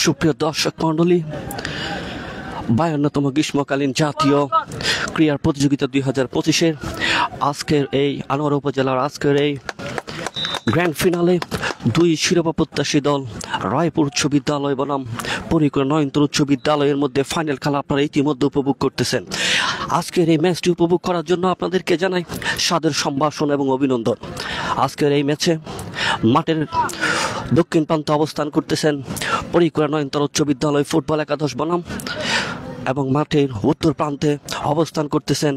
সুপ্রিয় দর্শক মণ্ডলী, 52তম গ্রীষ্মকালীন জাতীয় ক্রীড়া প্রতিযোগিতা 2025-এর আজকের এই আনোয়ারা উপজেলার আজকের এই গ্র্যান্ড ফিনালে দুই শিরোপা প্রত্যাশী দল রায়পুর উচ্চ বিদ্যালয় বনাম পরিকর নয়নতর উচ্চ বিদ্যালয়ের মধ্যে ফাইনাল খেলা আপনারা ইতিমধ্যে উপভোগ করতেছেন। আজকের এই ম্যাচটি উপভোগ করার জন্য আপনাদেরকে জানাই সাদর সম্ভাষণ এবং অভিনন্দন। আজকের এই ম্যাচে মাঠের দক্ষিণ প্রান্তে অবস্থান করতেছেন পরিকর নয়নতর উচ্চ বিদ্যালয় ফুটবল একাদশ বনাম এবং মাঠের উত্তর প্রান্তে অবস্থান করতেছেন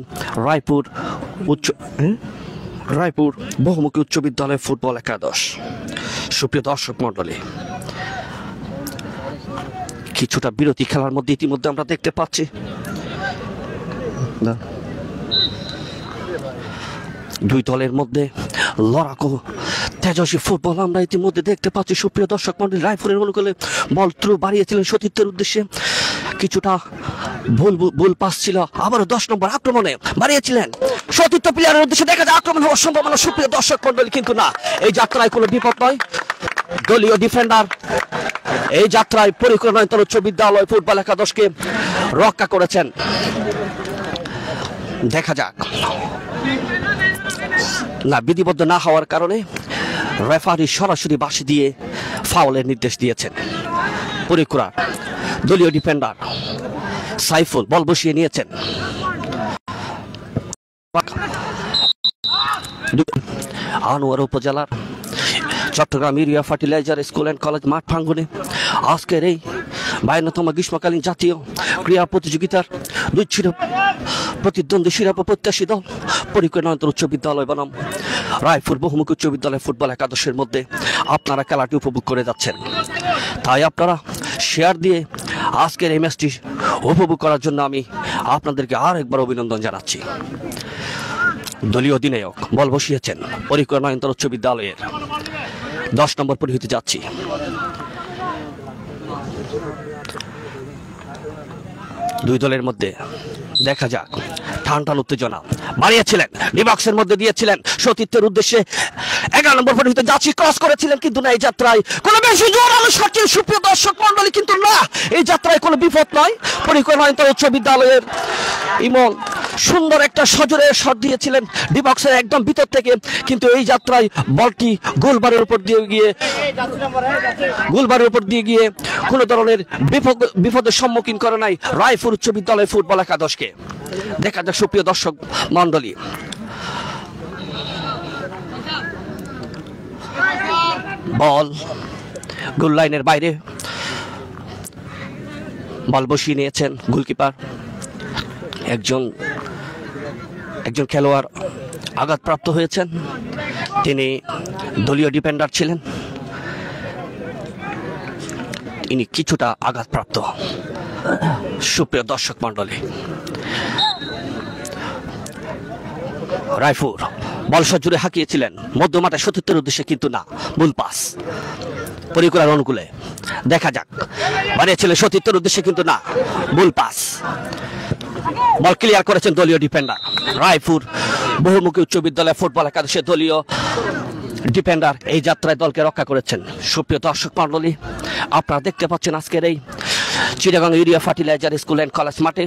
রায়পুর বহুমুখী উচ্চ বিদ্যালয় ফুটবল একাদশ। সুপ্রিয় দর্শক মণ্ডলী, কিছুটা বিরতি খেলার মধ্যে ইতিমধ্যে আমরা দেখতে পাচ্ছি দুই দলের মধ্যে লড়াকু তেজস্বী ফুটবল আমরা ইতিমধ্যে দেখতে পাচ্ছি। সুপ্রিয় দর্শক মণ্ডলী, রায়পুরের অনুকূলে বল থ্রু বাড়িয়েছিলেন সতীর্থের উদ্দেশ্যে, কিছুটা ভুল পাস ছিল, আবারও 10 নম্বর আক্রমণে বাড়িয়েছিলেন সতীর্থ প্লেয়ারের উদ্দেশ্যে, দেখা যায় আক্রমণ হওয়ার সম্ভাবনা। সুপ্রিয় দর্শক মণ্ডলী, কিন্তু না, এই যাত্রায় কোনো বিপদ নয়। দলীয় ডিফেন্ডার এই যাত্রায় পরিকর নয়নতর উচ্চ বিদ্যালয় ফুটবল একাদশকে রক্ষা করেছেন। দেখা যাক, না, বিধিবদ্ধ না হওয়ার কারণে রেফারি সরাসরি বাঁশি দিয়ে ফাউলের নির্দেশ দিয়েছেন। পরিকর দলীয় ডিফেন্ডার সাইফুল বল বসিয়ে নিয়েছেন। আনোয়ারা উপজেলার Chattogram area fertiliser school and college মাঠ প্রাঙ্গণে আজকের এই 52তম গ্রীষ্মকালীন জাতীয় ক্রীড়া প্রতিযোগিতার দুই প্রতিদ্বন্দ্বী শিরোপা প্রত্যাশী দল পরিকর নয়নতর উচ্চ বিদ্যালয় বনাম রায়পুর বহুমুখী উচ্চ বিদ্যালয় ফুটবল একাদশের মধ্যে আপনারা খেলাটি উপভোগ করে যাচ্ছেন। তাই আপনারা শেয়ার দিয়ে আজকের এই ম্যাচটি উপভোগ করার জন্য আমি আপনাদেরকে আরেকবার অভিনন্দন জানাচ্ছি। দলীয় অধিনায়ক বল বসিয়েছেন পরিকর নয়নতর উচ্চ বিদ্যালয়ের 10 নম্বর পরিহিতে যাচ্ছি। দুই দলের মধ্যে দেখা যাক টান টান উত্তেজনা বাড়িয়েছিলেন, ডিবক্সের মধ্যে দিয়েছিলেন সতীর্থের উদ্দেশ্যে, 11 নম্বর পরিহিতে যাচ্ছি ক্রস করেছিলেন, কিন্তু না, এই যাত্রায় কোনো বেশি জোর আলো সাথে। সুপ্রিয় দর্শক মণ্ডলী, কিন্তু না, এই যাত্রায় কোনো বিপদ নয়। পরিকর নয়নতর উচ্চ বিদ্যালয়ের ইমন সুন্দর একটা সজোরে শট দিয়েছিলেন ডিবক্সের একদম ভিতর থেকে, কিন্তু এই যাত্রায় বলটি গোলবারের উপর দিয়ে গিয়ে কোনো ধরনের বিপদের সম্মুখীন করে নাই রায়পুর উচ্চ বিদ্যালয় ফুটবল একাদশকে। দেখা যাক সুপ্রিয় দর্শক মণ্ডলী, বল গোল লাইনের বাইরে, বল বসিয়ে নিয়েছেন গোলকিপার। একজন খেলোয়াড় আঘাতপ্রাপ্ত হয়েছেন, তিনি দলীয় ডিফেন্ডার ছিলেন, তিনি কিছুটা আঘাতপ্রাপ্ত। সুপ্রিয় দর্শক মণ্ডলী, রায়পুর বল জুড়ে হাঁকিয়েছিলেন মধ্যমাঠে সতীর্থের উদ্দেশ্যে, কিন্তু না, ভুল পাস পরিকরার অনুকূলে। দেখা যাক, বানিয়েছিলেন সতীর্থের উদ্দেশ্যে, কিন্তু না, ভুল পাস। বল ক্লিয়ার করেছেন দলীয় ডিফেন্ডার রায়পুর বহুমুখী উচ্চ বিদ্যালয় ফুটবল একাদশের দলীয় ডিফেন্ডার এই যাত্রায় দলকে রক্ষা করেছেন। সুপ্রিয় দর্শক মণ্ডলী, আপনারা দেখতে পাচ্ছেন আজকের এই Chittagong urea fertiliser school and college মাঠে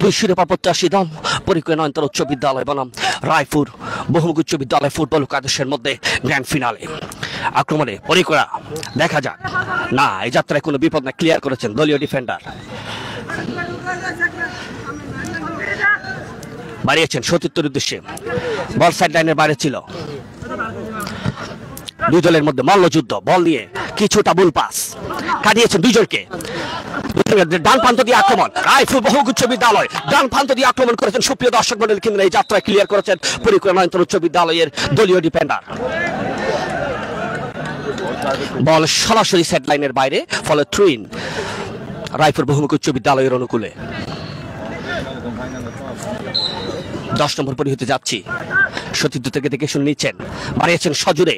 2 শিরোপা প্রত্যাশী দল পরিকর নয়নতলা উচ্চ বিদ্যালয় বনাম রায়পুর বহুমুখী উচ্চ বিদ্যালয় ফুটবল একাদশের মধ্যে গ্র্যান্ড ফিনালে। আক্রমণে পরিকরা, দেখা যাক, না, এই যাত্রায় কোনো বিপদ না, ক্লিয়ার করেছেন দলীয় ডিফেন্ডার। বাড়িয়েছেন সতীর্থের উদ্দেশ্যে, বল সাইড লাইনের বাইরে ছিল। দুই দলের মধ্যে মল্লযুদ্ধ, বল নিয়ে কিছুটা ভুল পাস কাটিয়েছেন দুইজনকে। ডান প্রান্ত দিয়ে আক্রমণ, রায়পুর বহুমুখী উচ্চ বিদ্যালয় ডান প্রান্ত দিয়ে আক্রমণ করেছেন। সুপ্রিয় দর্শক মণ্ডলী, কিন্তু এই যাত্রায় ক্লিয়ার করেছেন পরিকর নয়নতলা উচ্চ বিদ্যালয়ের দলীয় ডিফেন্ডার। বল সরাসরি সেট লাইনের বাইরে, ফলে থ্রুইন রায়পুর বহুমুখী উচ্চ বিদ্যালয়ের অনুকূলে। 10 নম্বর পরিহিতে যাচ্ছি, সতীর্থ থেকে দেখে শুনে নিচ্ছেন, বাড়িয়েছেন সজুরে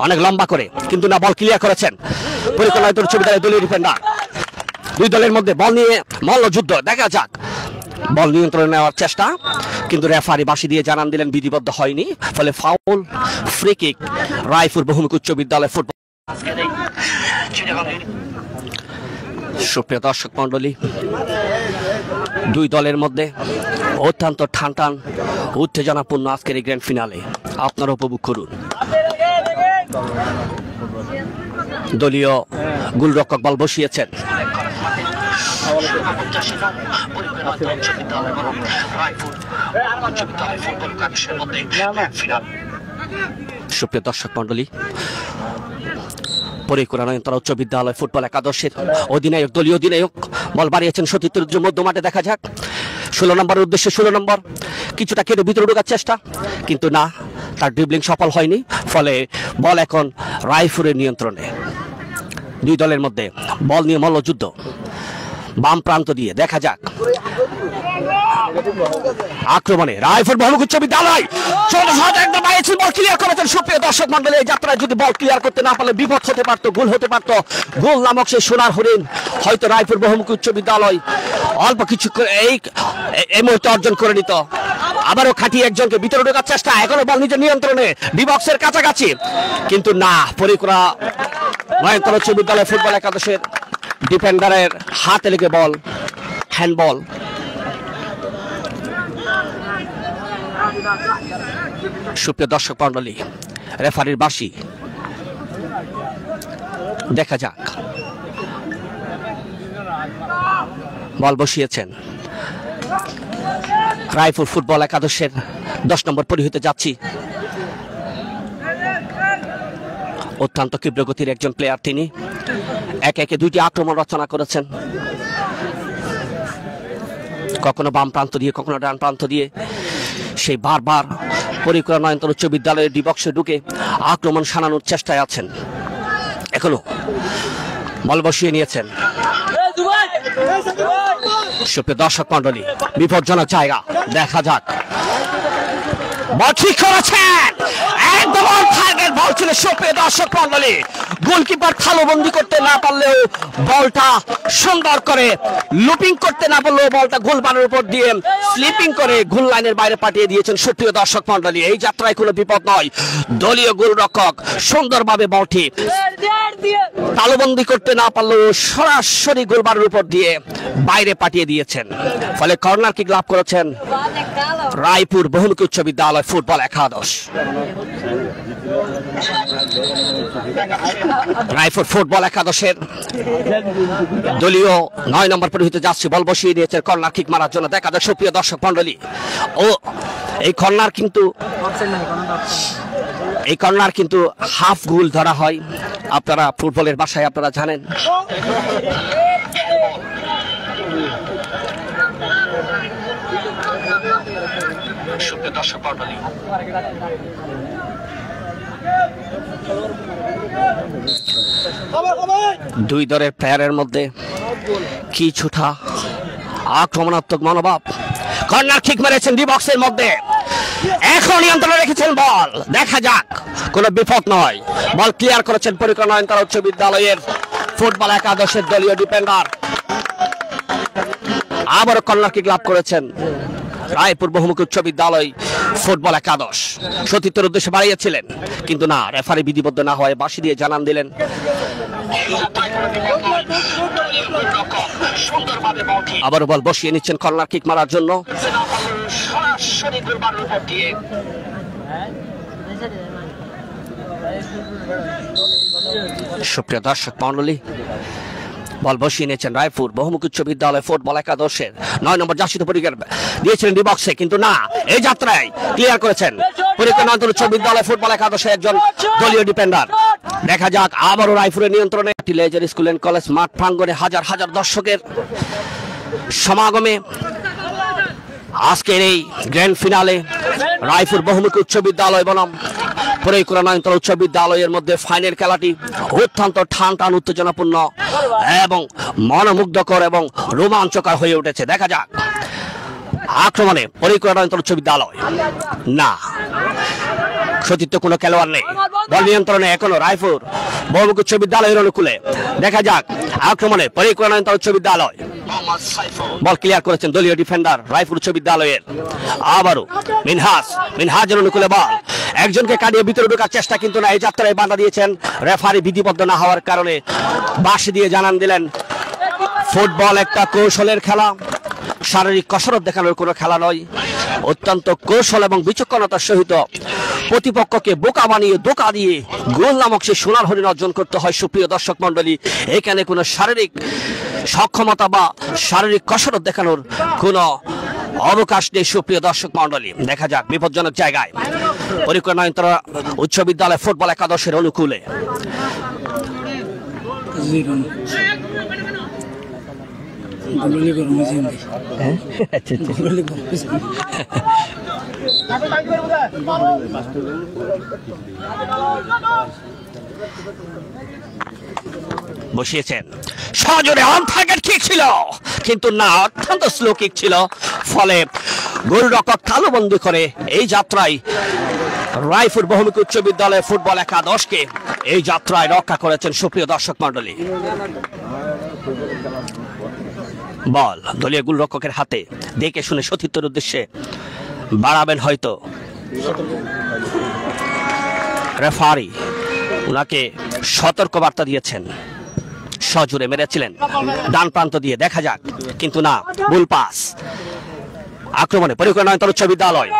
অনেক লম্বা করে, কিন্তু না, বল ক্লিয়ার করেছেন পরিকর নয়নতলা উচ্চ বিদ্যালয়ের দলীয় ডিফেন্ডার। দুই দলের মধ্যে বল নিয়ে মল্লযুদ্ধ, দেখা যাক, বল নিয়ন্ত্রণে নেওয়ার চেষ্টা, কিন্তু রেফারি বাঁশি দিয়ে জানান দিলেন বিধিবদ্ধ হয়নি, ফলে ফাউল, ফ্রি কিক রায়পুর বহুমুখী উচ্চ বিদ্যালয় ফুটবল। সুপ্রিয় দর্শক মণ্ডলী, দুই দলের মধ্যে অত্যন্ত ঠানটান উত্তেজনাপূর্ণ আজকের এই গ্র্যান্ড ফিনালে, আপনারা উপভোগ করুন। দলীয় গোলরক্ষক বল বসিয়েছেন। সুপ্রিয় দর্শক মণ্ডলী, পরিকর নয়নতলা উচ্চ বিদ্যালয় ফুটবল একাদশের অধিনায়ক, দলীয় অধিনায়ক বল বাড়িয়েছেন সতীর্থের মধ্যমাঠে। দেখা যাক, 16 নম্বরের উদ্দেশ্যে 16 নম্বর কিছুটা কেটে ভিতরে ঢোকার চেষ্টা, কিন্তু না, তার ড্রিবলিং সফল হয়নি, ফলে বল এখন রায়পুরের নিয়ন্ত্রণে। দুই দলের মধ্যে বল নিয়ে মল্লযুদ্ধ বাম প্রান্ত দিয়ে, দেখা যাক, আক্রমণে রায়পুর বহুমুখী উচ্চ বিদ্যালয় একদম বাড়িয়েছেন, বল ক্লিয়ার করেছেন। সুপ্রিয় দর্শক মণ্ডলী, এই যাত্রায় যদি বল ক্লিয়ার করতে না পারলে বিপদ হতে পারতো, গোল হতে পারতো। গোল নামক সেই সোনার হরিণ হয়তো রায়পুর বহুমুখী উচ্চ বিদ্যালয় অল্প কিছু এই মুহূর্তে অর্জন করে নিত। আবারও খাটিয়ে একজনকে ভিতরে ঢোকার চেষ্টা, এখনো বল নিজের নিয়ন্ত্রণে, ডিবক্সের কাছাকাছি, কিন্তু না, পরিকর নয়নতলা উচ্চ বিদ্যালয় ফুটবল একাদশের ডিফেন্ডারের হাতে লেগে বল হ্যান্ডবল। সুপ্রিয় দর্শক মণ্ডলী, রেফারির বাঁশি, দেখা যাক, বল বসিয়েছেন রায়পুর ফুটবল একাদশের 10 নম্বর পরিহিতে যাচ্ছি। অত্যন্ত তীব্র গতির একজন প্লেয়ার তিনি, একে একে 2টি আক্রমণ রচনা করেছেন, কখনো বাম প্রান্ত দিয়ে, কখনো ডান প্রান্ত দিয়ে। সেই বারবার পরিকর নয়নতলা উচ্চ বিদ্যালয়ের ডিবক্সে ঢুকে আক্রমণ সানানোর চেষ্টায় আছেন। এখনো বল বসিয়ে নিয়েছেন। সুপ্রিয় দর্শক মণ্ডলী, বিপজ্জনক জায়গা, দেখা যাক, বল ঠিক করেছেন, একদম অন টার্গেট বল ছিল। সুপ্রিয় দর্শক মণ্ডলী, গোলকিপার থালোবন্দি করতে না পারলেও বলটা সুন্দর করে লুপিং করতে না পারলেও বলটা গোলবারের উপর দিয়ে স্লিপিং করে গোল লাইনের বাইরে পাঠিয়ে দিয়েছেন। সুপ্রিয় দর্শক মণ্ডলী, এই যাত্রায় কোনো বিপদ নয়, দলীয় গোলরক্ষক সুন্দরভাবে বলটি তালুবন্দি করতে না পারলেও সরাসরি গোলবারের উপর দিয়ে বাইরে পাঠিয়ে দিয়েছেন, ফলে কর্নার কিক লাভ করেছেন রায়পুর বহুমুখী উচ্চ বিদ্যালয় ফুটবল একাদশ। রায়পুর ফুটবল একাদশের দলীয় 9 নম্বর পরিহিতে যাচ্ছে, বল বসিয়ে দিয়েছেন কর্নার কিক মারার জন্য। দেখা যাক সুপ্রিয় দর্শক মণ্ডলী, ও এই কর্নার কিন্তু হাফ গোল ধরা হয়, আপনারা ফুটবলের ভাষায় আপনারা জানেন। সুপ্রিয় দর্শক মণ্ডলী, দুই দলের প্লেয়ারের মধ্যে কিছুটা আক্রমণাত্মক মনোভাব। কর্নার কিক মেরেছেন ডি বক্সের মধ্যে, এখন নিয়ন্ত্রণে রেখেছেন বল, দেখা যাক কোনো বিপদ নয়। বল ক্লিয়ার করেছেন পরিকল্পনা নয়নতারা উচ্চ বিদ্যালয়ের ফুটবল একাদশের দলীয় ডিফেন্ডার। আবারও কর্নার কিক লাভ করেছেন রায়পুর বহুমুখী উচ্চ বিদ্যালয় ফুটবল একাদশ। সতীর্থের উদ্দেশ্যে বাড়িয়েছিলেন কিন্তু না, রেফারি বিধিবদ্ধ না হওয়ায় বাঁশি দিয়ে জানান দিলেন। আবারও বল বসিয়ে নিচ্ছেন কর্নার কিক মারার জন্য। সুপ্রিয় দর্শক মণ্ডলী, বল বসিয়ে নিয়েছেন রায়পুর বহুমুখী উচ্চ বিদ্যালয় ফুটবল একাদশের 9 নম্বর জার্সিতে পরীক্ষা দিয়েছিলেন ডি বক্সে, কিন্তু না, এই যাত্রায় ক্লিয়ার করেছেন পরীক্ষা নয়নতারা উচ্চ বিদ্যালয় ফুটবল একাদশের একজন দলীয় ডিফেন্ডার। দেখা যাক আবারও রায়পুরের নিয়ন্ত্রণে টিলেজার স্কুল এন্ড কলেজ মাঠ প্রাঙ্গণে হাজার হাজার দর্শকের সমাগমে আজকের এই গ্র্যান্ড ফিনালে রায়পুর বহুমুখী উচ্চ বিদ্যালয় বনাম পরীক্ষা নয়নতারা উচ্চ বিদ্যালয়ের মধ্যে ফাইনাল খেলাটি অত্যন্ত টান টান উত্তেজনাপূর্ণ এবং মনোমুগ্ধকর এবং রোমাঞ্চকর হয়ে উঠেছে। দেখা যাক আক্রমণে পরীক্ষা নয়নতারা উচ্চ বিদ্যালয়, না সতীর্থ কোনো খেলোয়াড় নেই। বল নিয়ন্ত্রণে এখনো রায়পুর বহুমুখী উচ্চ বিদ্যালয়ের অনুকূলে। দেখা যাক আক্রমণে পরীক্ষা নয়নতারা উচ্চ বিদ্যালয়। বল ক্লিয়ার করেছেন দলীয় ডিফেন্ডার রায়পুর উচ্চ বিদ্যালয়ের। আবারও মিনহাজের অনুকূলে বল, একজনকে কাটিয়ে ভিতরে ঢোকার চেষ্টা কিন্তু না, এই যাত্রায় বাধা দিয়েছেন রেফারি বিধিবদ্ধ না হওয়ার কারণে বাঁশি দিয়ে জানান দিলেন ফুটবল একটা কৌশলের খেলা, শারীরিক কসরত দেখানোর কোনো খেলা নয়। অত্যন্ত কৌশল এবং বিচক্ষণতার সহিত প্রতিপক্ষকে বোকা বানিয়ে ধোঁকা দিয়ে গোল নামক সে সোনার হরিণ অর্জন করতে হয়। সুপ্রিয় দর্শক মন্ডলী, এখানে কোনো শারীরিক সক্ষমতা বা শারীরিক কসরত দেখানোর কোনো অবকাশ নেই। সুপ্রিয় দর্শক মন্ডলী, দেখা যাক বিপজ্জনক জায়গায় পরীক্ষা নয়নতারা উচ্চ বিদ্যালয় ফুটবল একাদশের অনুকূলে। বসিয়েছেন সজোরে অন টার্গেট কিক ছিল কিন্তু না, অত্যন্ত স্লো কিক ছিল, ফলে গোলরক্ষক তালুবন্দি করে এই যাত্রায় রায়পুর বহুমুখী উচ্চ বিদ্যালয় ফুটবল একাদশকে এই যাত্রায় রক্ষা করেছেন। সুপ্রিয় দর্শক মন্ডলী, বল দলীয় গোলরক্ষকের হাতে, দেখে শুনে সতীর্থের উদ্দেশ্যে বাড়াবেন হয়তো রেফারি, উনাকে সতর্ক বার্তা দিয়েছেন। সজোরে মেরেছিলেন ডান প্রান্ত দিয়ে, দেখা যাক কিন্তু না, ভুল পাস। আক্রমণে পরীক্ষা নয়নতারা উচ্চ বিদ্যালয়,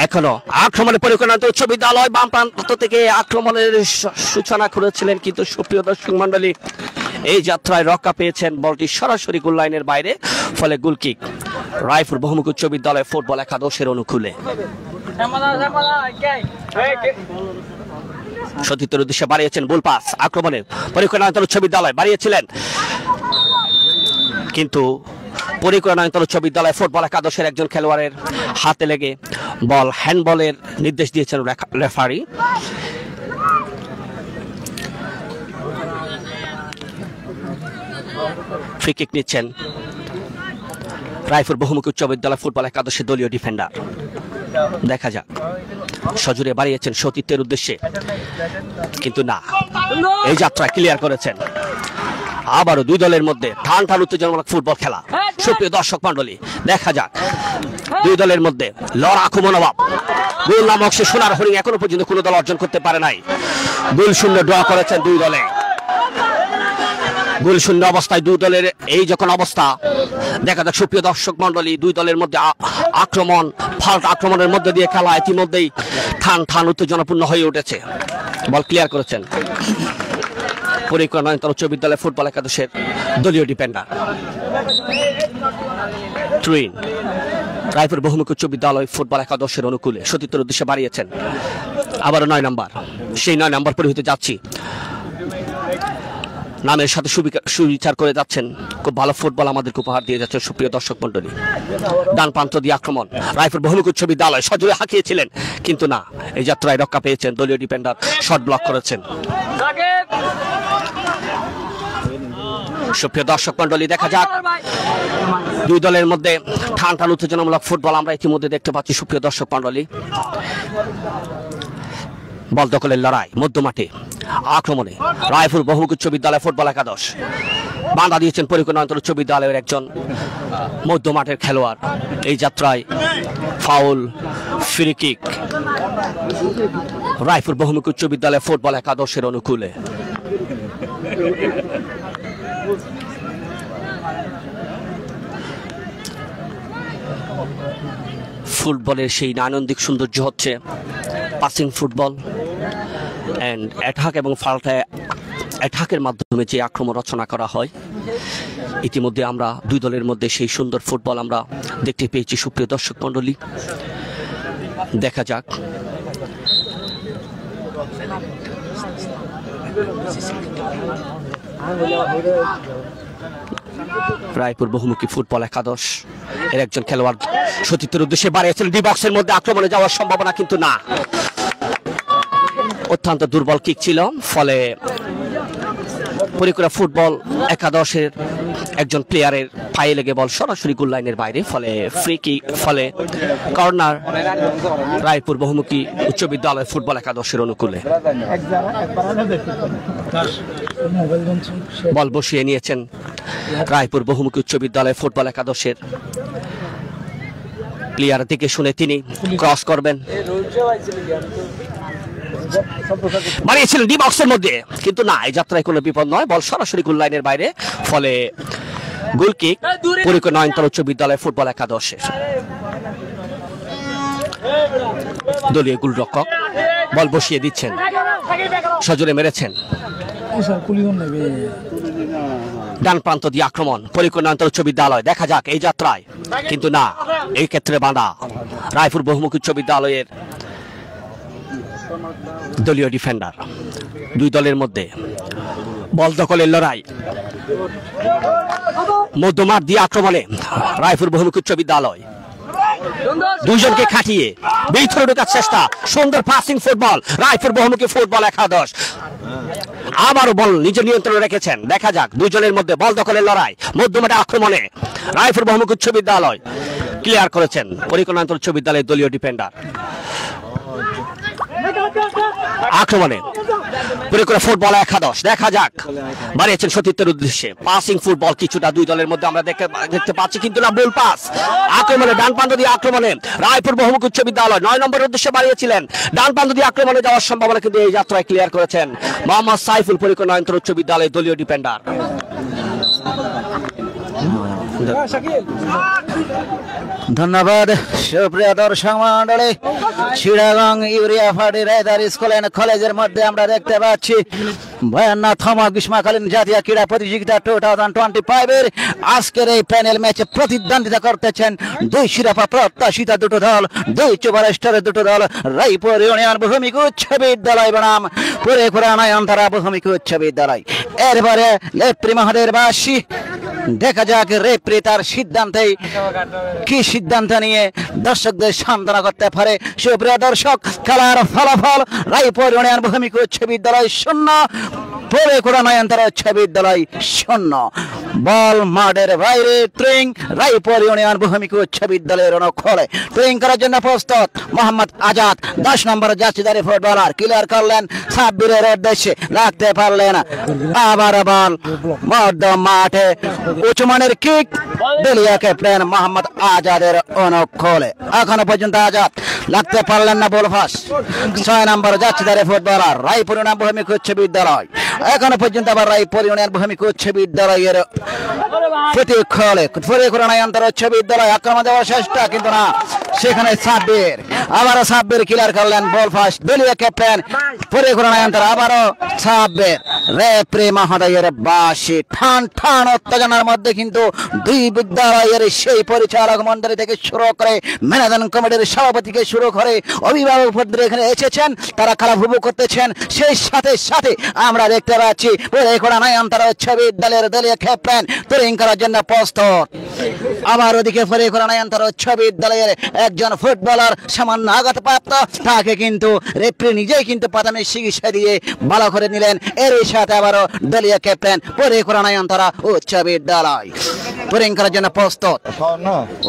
এখনো আক্রমণে পরীক্ষা নয়নতারা উচ্চ বিদ্যালয় বাম প্রান্ত থেকে আক্রমণের সূচনা করেছিলেন, কিন্তু সুপ্রিয় দর্শক মন্ডলী এই যাত্রায় রক্ষা পেয়েছেন বলটি সরাসরি গোল লাইনের বাইরে, ফলে গোল কিক রায়পুর বহুমুখী উচ্চ বিদ্যালয় ফুটবল একাদশের অনুকূলে। সতীর্থের উদ্দেশ্যে বাড়িয়েছেন ভুল পাস। আক্রমণে পরীক্ষা নয়নতারা উচ্চ বিদ্যালয় বাড়িয়েছিলেন, কিন্তু পরীক্ষা নয়নতারা উচ্চ বিদ্যালয় ফুটবল একাদশের একজন খেলোয়াড়ের হাতে লেগে বল হ্যান্ডবলের নির্দেশ দিয়েছেন রেফারি। ফ্রি কিক নিচ্ছেন রায়পুর বহুমুখী উচ্চ বিদ্যালয় ফুটবল একাদশের দলীয় ডিফেন্ডার। দেখা যাক, সজোরে বাড়িয়েছেন সতীর্থের উদ্দেশ্যে কিন্তু না, এই যাত্রা ক্লিয়ার করেছেন। আবারও দুই দলের মধ্যে টান টান উত্তেজনামূলক ফুটবল খেলা। সুপ্রিয় দর্শক মন্ডলী, দেখা যাক দুই দলের মধ্যে লড়াকু মনোভাব। গোল নামক সে সোনার হরিণ এখনো পর্যন্ত কোনো দল অর্জন করতে পারে নাই। গোল শূন্য ড্র করেছেন দুই দলে। গোল শূন্য অবস্থায় দুই দলের এই যখন অবস্থা, দেখা যাক সুপ্রিয় দর্শক মন্ডলী, দুই দলের মধ্যে আক্রমণ ফাল্ট আক্রমণের মধ্যে দিয়ে খেলা ইতিমধ্যেই টান টান উত্তেজনাপূর্ণ হয়ে উঠেছে। বল ক্লিয়ার করেছেন পরীক্ষা নয়নতারা উচ্চ বিদ্যালয় ফুটবল একাদশের দলীয় ডিফেন্ডার টুইন। রায়পুর বহুমুখী উচ্চ বিদ্যালয় ফুটবল একাদশের অনুকূলে সতীর্থের উদ্দেশ্যে বাড়িয়েছেন। আবারও 9 নম্বর, সেই 9 নম্বর পরিহিতে যাচ্ছি নামের সাথে সুবিচার করে যাচ্ছেন। খুব ভালো ফুটবল আমাদেরকে উপহার দিয়ে যাচ্ছে। সুপ্রিয় দর্শক মন্ডলী, ডান প্রান্ত দিয়ে আক্রমণ রায়পুর বহুমুখী উচ্চ বিদ্যালয় সজোরে হাঁকিয়েছিলেন কিন্তু না, এই যাত্রায় রক্ষা পেয়েছেন দলীয় ডিফেন্ডার, শট ব্লক করেছেন। সুপ্রিয় দর্শক মন্ডলী, দেখা যাক দুই দলের মধ্যে টান টান উত্তেজনামূলক ফুটবল আমরা ইতিমধ্যে দেখতে পাচ্ছি। সুপ্রিয় দর্শক মন্ডলী, বল দখলের লড়াই মধ্যমাঠে, আক্রমণে রায়পুর বহুমুখী উচ্চ বিদ্যালয় ফুটবল একাদশ। বাধা দিয়েছেন পরিকল্পনা উচ্চ বিদ্যালয়ের একজন মধ্যমাঠের খেলোয়াড়। এই যাত্রায় ফাউল, ফ্রি কিক রায়পুর বহুমুখী উচ্চ বিদ্যালয় ফুটবল একাদশের অনুকূলে। ফুটবলের সেই আনন্দিক সৌন্দর্য হচ্ছে পাসিং ফুটবল অ্যান্ড অ্যাটাক এবং অ্যাটাকের মাধ্যমে যে আক্রমণ রচনা করা হয়। ইতিমধ্যে আমরা দুই দলের মধ্যে সেই সুন্দর ফুটবল আমরা দেখতে পেয়েছি। সুপ্রিয় দর্শক মণ্ডলী, দেখা যাক রায়পুর বহুমুখী ফুটবল একাদশ এর একজন খেলোয়াড় সতীর্থের উদ্দেশ্যে বাড়িয়েছেন। ডি বক্সের মধ্যে আক্রমণে যাওয়ার সম্ভাবনা কিন্তু না, অত্যন্ত দুর্বল কিক ছিল। ফলে পরিকরা ফুটবল একাদশের একজন প্লেয়ারের পায়ে লেগে বল সরাসরি গোল লাইনের বাইরে। ফলে ফ্রি কিক, ফলে কর্নার রায়পুর বহুমুখী উচ্চ বিদ্যালয় ফুটবল একাদশের অনুকূলে। বল বসিয়ে নিয়েছেন রায়পুর বহুমুখী উচ্চ বিদ্যালয় ফুটবল একাদশের প্লেয়ার। দেখে শুনে তিনি ক্রস করবেন, বাড়িয়েছিলেন ডি বক্সের মধ্যে, কিন্তু না, এই যাত্রায় কোনো বিপদ নয়, বল সরাসরি গোল লাইনের বাইরে। ফলে গোল কিক পরিকল্পনা উচ্চ বিদ্যালয় ফুটবল একাদশের। দলীয় গোলরক্ষক বল বসিয়ে দিচ্ছেন, সজোরে মেরেছেন, ডান প্রান্ত দিয়ে আক্রমণ পরিকল্পনা উচ্চ বিদ্যালয়। দেখা যাক এই যাত্রায়, কিন্তু না, এই ক্ষেত্রে বাঁধা রায়পুর বহুমুখী উচ্চ বিদ্যালয়ের দলীয় ডিফেন্ডার। দুই দলের মধ্যে বল দখলের লড়াই, মধ্যমাঠ দিয়ে আক্রমণে রায়পুর বহুমুখী উচ্চ বিদ্যালয় দুইজনকে খাটিয়ে ভিতরে ঢোকার চেষ্টা। সুন্দর পাসিং ফুটবল রায়পুর বহুমুখী ফুটবল একাদশ। আবারও বল নিজের নিয়ন্ত্রণে রেখেছেন। দেখা যাক দুইজনের মধ্যে বল দখলের লড়াই, মধ্যমাঠে আক্রমণে রায়পুর বহুমুখী উচ্চ বিদ্যালয় ক্লিয়ার করেছেন পরিকল্পনা উচ্চ বিদ্যালয়ের দলীয় ডিফেন্ডার। আক্রমণে পরিকল্পনা ফুটবল একাদশ, দেখা যাক বাড়িয়েছেন সতীর্থের উদ্দেশ্যে পাসিং ফুটবল কিছুটা দুই দলের মধ্যে আমরা দেখতে পাচ্ছি, কিন্তু না, বল পাস। আক্রমণে ডান প্রান্ত দিয়ে আক্রমণে রায়পুর বহুমুখী উচ্চ বিদ্যালয় 9 নম্বরের উদ্দেশ্যে বাড়িয়েছিলেন, ডান প্রান্ত দিয়ে আক্রমণে যাওয়ার সম্ভাবনা কিন্তু এই যাত্রায় ক্লিয়ার করেছেন মোহাম্মদ সাইফুল পরিকল্পনা উচ্চ বিদ্যালয়ের দলীয় ডিফেন্ডার। ধন্যবাদ সুপ্রিয় দর্শক মন্ডলী, Chittagong urea fertiliser school and কলেজের মধ্যে আমরা দেখতে পাচ্ছি 52তম গ্রীষ্মকালীন জাতীয় ক্রীড়া প্রতিযোগিতা 2025 এর আজকের এই প্যানেল ম্যাচে প্রতিদ্বন্দ্বিতা করতেছেন দুই শিরোপা প্রত্যাশিত দুটো দল, দুই সুপারস্টারের দুটো দল, রায়পুর ইউনিয়ন বহুমুখী উচ্চ বিদ্যালয় বনাম পুরেখুরা নয়নতারা বহুমুখী উচ্চ বিদ্যালয়। এরপরে লেপ্রি মহোদয়ের বাসী, দেখা যাক রেফারি তার সিদ্ধান্তে কি সিদ্ধান্ত নিয়ে দর্শকদের সান্ত্বনা করতে পারে। সুপ্রিয় দর্শক, খেলার ফলাফল রায়পুর ইউনিয়ন বহুমুখী উচ্চ বিদ্যালয় 0, পুরেখুরা নয়নতারা উচ্চ বিদ্যালয় 0। বল মাঠের বাইরে, ট্রেইং রায়পুর ইউনিয়ন বহুমুখী উচ্চ বিদ্যালয়ের অনুকূলে। ট্রেইং করার জন্য প্রস্তুত মোহাম্মদ আজাদ, 10 নম্বর জার্সিধারী ফুটবলার, ক্লিয়ার করলেন সাব্বিরের উদ্দেশ্যে, রাখতে পারলেন। আবার বল মধ্য মাঠে, উঁচুমানের কিক দলীয় ক্যাপ্টেন মোহাম্মদ আজাদের অনুকূলে। এখনো পর্যন্ত আজাদ লাগতে পারলেন না, বল ফাঁস। 6 নম্বর জার্সিধারী ফুটবলার রায়পুর ইউনিয়ন বহুমুখী উচ্চ বিদ্যালয়। এখনো পর্যন্ত আবার রায়পুর ইউনিয়ন বহুমুখী উচ্চ বিদ্যালয়ের প্রতিক্ষলে পুরেখুরা নয়নতারা উচ্চ বিদ্যালয় আক্রমণ দেওয়ার চেষ্টা, কিন্তু না, সেখানে সাব্বির, আবারও সাব্বির ক্লিয়ার করলেন, বল ফাঁস। দলীয় ক্যাপ্টেন পুরেখুরা নয়নতারা, আবারও সাব্বির। রেফারি মহোদয়ের বাসী, ঠান ঠান উত্তেজনার মধ্যে কিন্তু দুই বিদ্যালয়ের সেই পরিচালক মন্ডলী থেকে শুরু করে ম্যানেজমেন্ট কমিটির সভাপতিকে শুরু করে অভিভাবক পর্যায়ে এখানে এসেছেন, তারা খেলা উপভোগ করতেছেন। সেই সাথে সাথে আমরা দেখতে পাচ্ছি পুরেখুরা নয়নতারা উচ্চ বিদ্যালয়ের দলীয় ক্যাপ্টেন ট্রেনিং করার জন্য প্রস্তুত। আবার ওদিকে ফরে করানায়ন্তর উচ্চ বিদ্যালয়ের একজন ফুটবলার সামান্য আঘাতপ্রাপ্ত, তাকে কিন্তু রেফারি নিজেই কিন্তু প্রাথমিক চিকিৎসা দিয়ে ভালো করে নিলেন। এর সাথে আবারও দলীয় ক্যাপ্টেন ফরে করানায়ন্তর উচ্চ বিদ্যালয় বোলিং করার জন্য প্রস্তুত।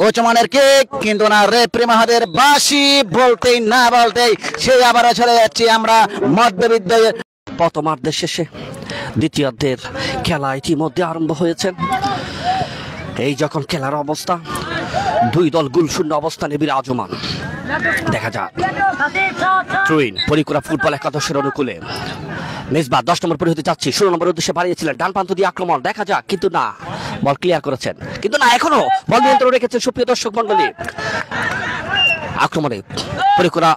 উচ্চমানের কিক, কিন্তু না রেফারি মহোদয়ের বাঁশি বলতেই না বলতেই সে আবারও চলে যাচ্ছি আমরা মধ্যবিদ্যালয়ের প্রথমার্ধের শেষে দ্বিতীয়ার্ধের খেলা ইতিমধ্যে আরম্ভ হয়েছে। এই যখন খেলার অবস্থা, দুই দল গোলশূন্য অবস্থানে বিরাজমান। দেখা যাক ট্রুইন পরিকুরা ফুটবল একাদশের অনুকূলে মেজবা 10 নম্বর পরে হতে যাচ্ছি, 16 নম্বর উদ্দেশ্যে বাড়িয়েছিলেন ডান প্রান্ত দিয়ে আক্রমণ। দেখা যাক, কিন্তু না, বল ক্লিয়ার করেছেন, কিন্তু না, এখনো বল নিয়ন্ত্রণ রেখেছেন সুপ্রিয় দর্শক মন্ডলী। আক্রমণে পরিকুরা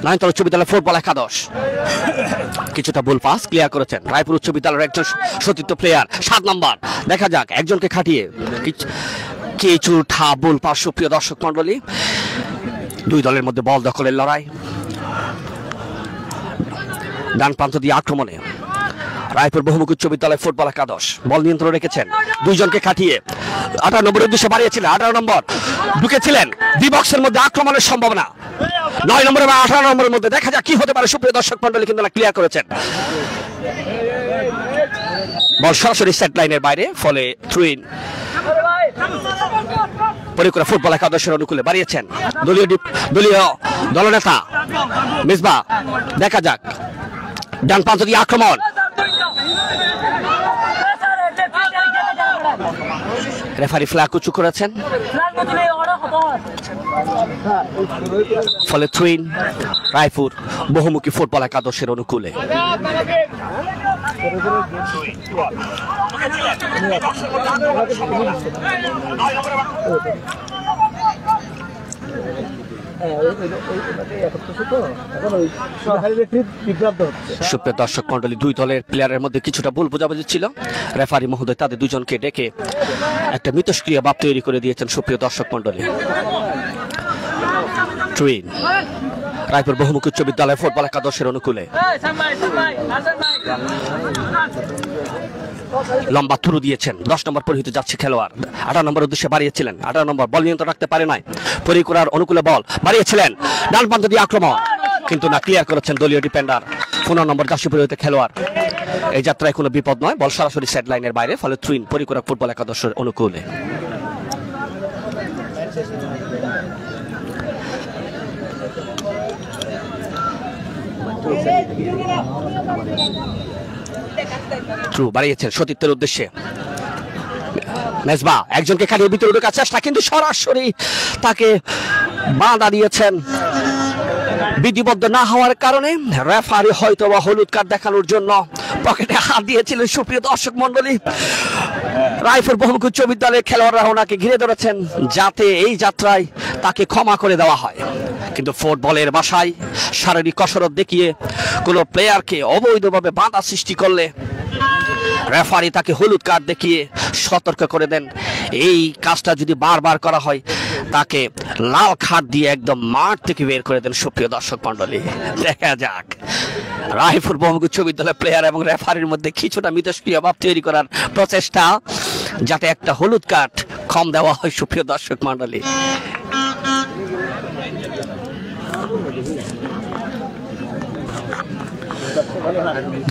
নয়নতলা উচ্চ বিদ্যালয় ফুটবল একাদশ কিছুটা ভুল পাস ক্লিয়ার করেছেন রায়পুর উচ্চ বিদ্যালয়ের একজন সতীর্থ প্লেয়ার 7 নম্বর। দেখা যাক, একজনকে খাটিয়ে কিছুটা ভুল পাস সুপ্রিয় দর্শক মন্ডলী। দুই দলের মধ্যে বল দখলের লড়াই। ডান প্রান্ত দিয়ে আক্রমণে রায়পুর বহুমুখী উচ্চ বিদ্যালয় ফুটবল একাদশ বল নিয়ন্ত্রণ রেখেছেন, দুইজনকে খাটিয়ে 18 নম্বরের উদ্দেশ্যে বাড়িয়েছিলেন। 18 নম্বর ঢুকেছিলেন ডি বক্সের মধ্যে, আক্রমণের সম্ভাবনা 9 নম্বর এবং 18 নম্বরের মধ্যে। দেখা যাক কি হতে পারে সুপ্রিয় দর্শক মন্ডলী, কিন্তু না, ক্লিয়ার করেছেন। বল সরাসরি সেট লাইনের বাইরে, ফলে থ্রুইন পরিকুরা ফুটবল একাদশের অনুকূলে বাড়িয়েছেন দলীয় দলনেতা মিসবা। দেখা যাক, ডান প্রান্ত দিয়ে আক্রমণ, রেফারি ফ্ল্যাগ উঁচু করেছেন, ফলে থ্রুইন রায়পুর বহুমুখী ফুটবল একাদশের অনুকূলে। সুপ্রিয় দর্শক মন্ডলী, দুই দলের প্লেয়ারের মধ্যে কিছুটা ভুল বোঝাবুঝি ছিল। রেফারি মহোদয় তাদের দুজনকে ডেকে একটা মিথস্ক্রিয়া ভাব তৈরি করে দিয়েছেন সুপ্রিয় দর্শক মন্ডলী। ট্রুইন রায়পুর বহুমুখী উচ্চ বিদ্যালয় ফুটবল একাদশের অনুকূলে লম্বা থ্রু দিয়েছেন, 10 নম্বর পরিহিত যাচ্ছে খেলোয়াড়। 18 নম্বর উদ্দেশ্যে বাড়িয়েছিলেন, 18 নম্বর বল নিয়ন্ত্রণ রাখতে পারে নাই, পরিকুরার অনুকূলে বল বাড়িয়েছিলেন, ডান প্রান্ত দিয়ে আক্রমণ, কিন্তু না, ক্লিয়ার করেছেন দলীয় ডিফেন্ডার 15 নম্বর জার্সি পরিহিত খেলোয়াড়। এই যাত্রায় কোনো বিপদ নয়, বল সরাসরি সেট লাইনের বাইরে, ফলে থ্রুইন পরিকুরা ফুটবল একাদশের অনুকূলে। থ্রু বাড়িয়েছেন সতীর্থের উদ্দেশ্যে, মেজবা একজনকে খালিয়ে ভিতরে ঢোকার চেষ্টা, কিন্তু সরাসরি তাকে বাধা দিয়েছেন। বিধিবদ্ধ না হওয়ার কারণে রেফারি হয়তো বা হলুদ কার্ড দেখানোর জন্য পকেটে হাত দিয়েছিলেন সুপ্রিয় দর্শক মন্ডলী। রায়পুর বহুমুখী উচ্চ বিদ্যালয়ের খেলোয়াড়রা ওনাকে ঘিরে ধরেছেন যাতে এই যাত্রায় তাকে ক্ষমা করে দেওয়া হয়, কিন্তু ফুটবলের ভাষায় শারীরিক কসরত দেখিয়ে কোনো প্লেয়ারকে অবৈধভাবে বাধা সৃষ্টি করলে রেফারি তাকে হলুদ কার্ড দেখিয়ে সতর্ক করে দেন। এই কাজটা যদি বারবার করা হয় তাকে লাল কার্ড দিয়ে একদম মাঠ থেকে বের করে দেন সুপ্রিয় দর্শক মন্ডলী। দেখা যাক, রায়পুর বহুমুখী উচ্চ বিদ্যালয়ের প্লেয়ার এবং রেফারির মধ্যে কিছুটা মিথস্ক্রিয়া ভাব তৈরি করার প্রচেষ্টা, যাতে একটা হলুদ কার্ড কম দেওয়া হয় সুপ্রিয় দর্শক মন্ডলী।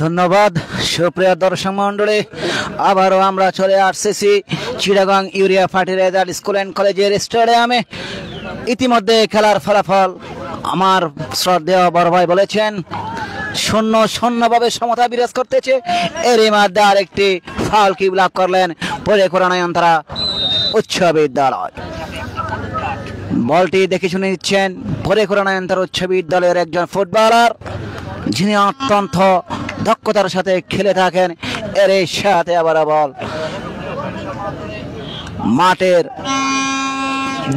ধন্যবাদ সুপ্রিয় দর্শক মন্ডলী। আবারও আমরা চলে আসছি Chittagong urea fertiliser school and কলেজের স্টেডিয়ামে। ইতিমধ্যে খেলার ফলাফল আমার শ্রদ্ধেয় বড় ভাই বলেছেন 0-0 সমতা বিরাজ করতেছে। এরই মধ্যে আরেকটি ফাউল কিক ব্লক করলেন পরিকুরা নয়নতারা উচ্চ বিদ্যালয়। বলটি দেখে শুনে নিচ্ছেন পরিকুরা নয়নতারা উচ্চ বিদ্যালয়ের একজন ফুটবলার, যিনি অত্যন্ত দক্ষতার সাথে খেলে থাকেন। এর সাথে আবার বল মাঠের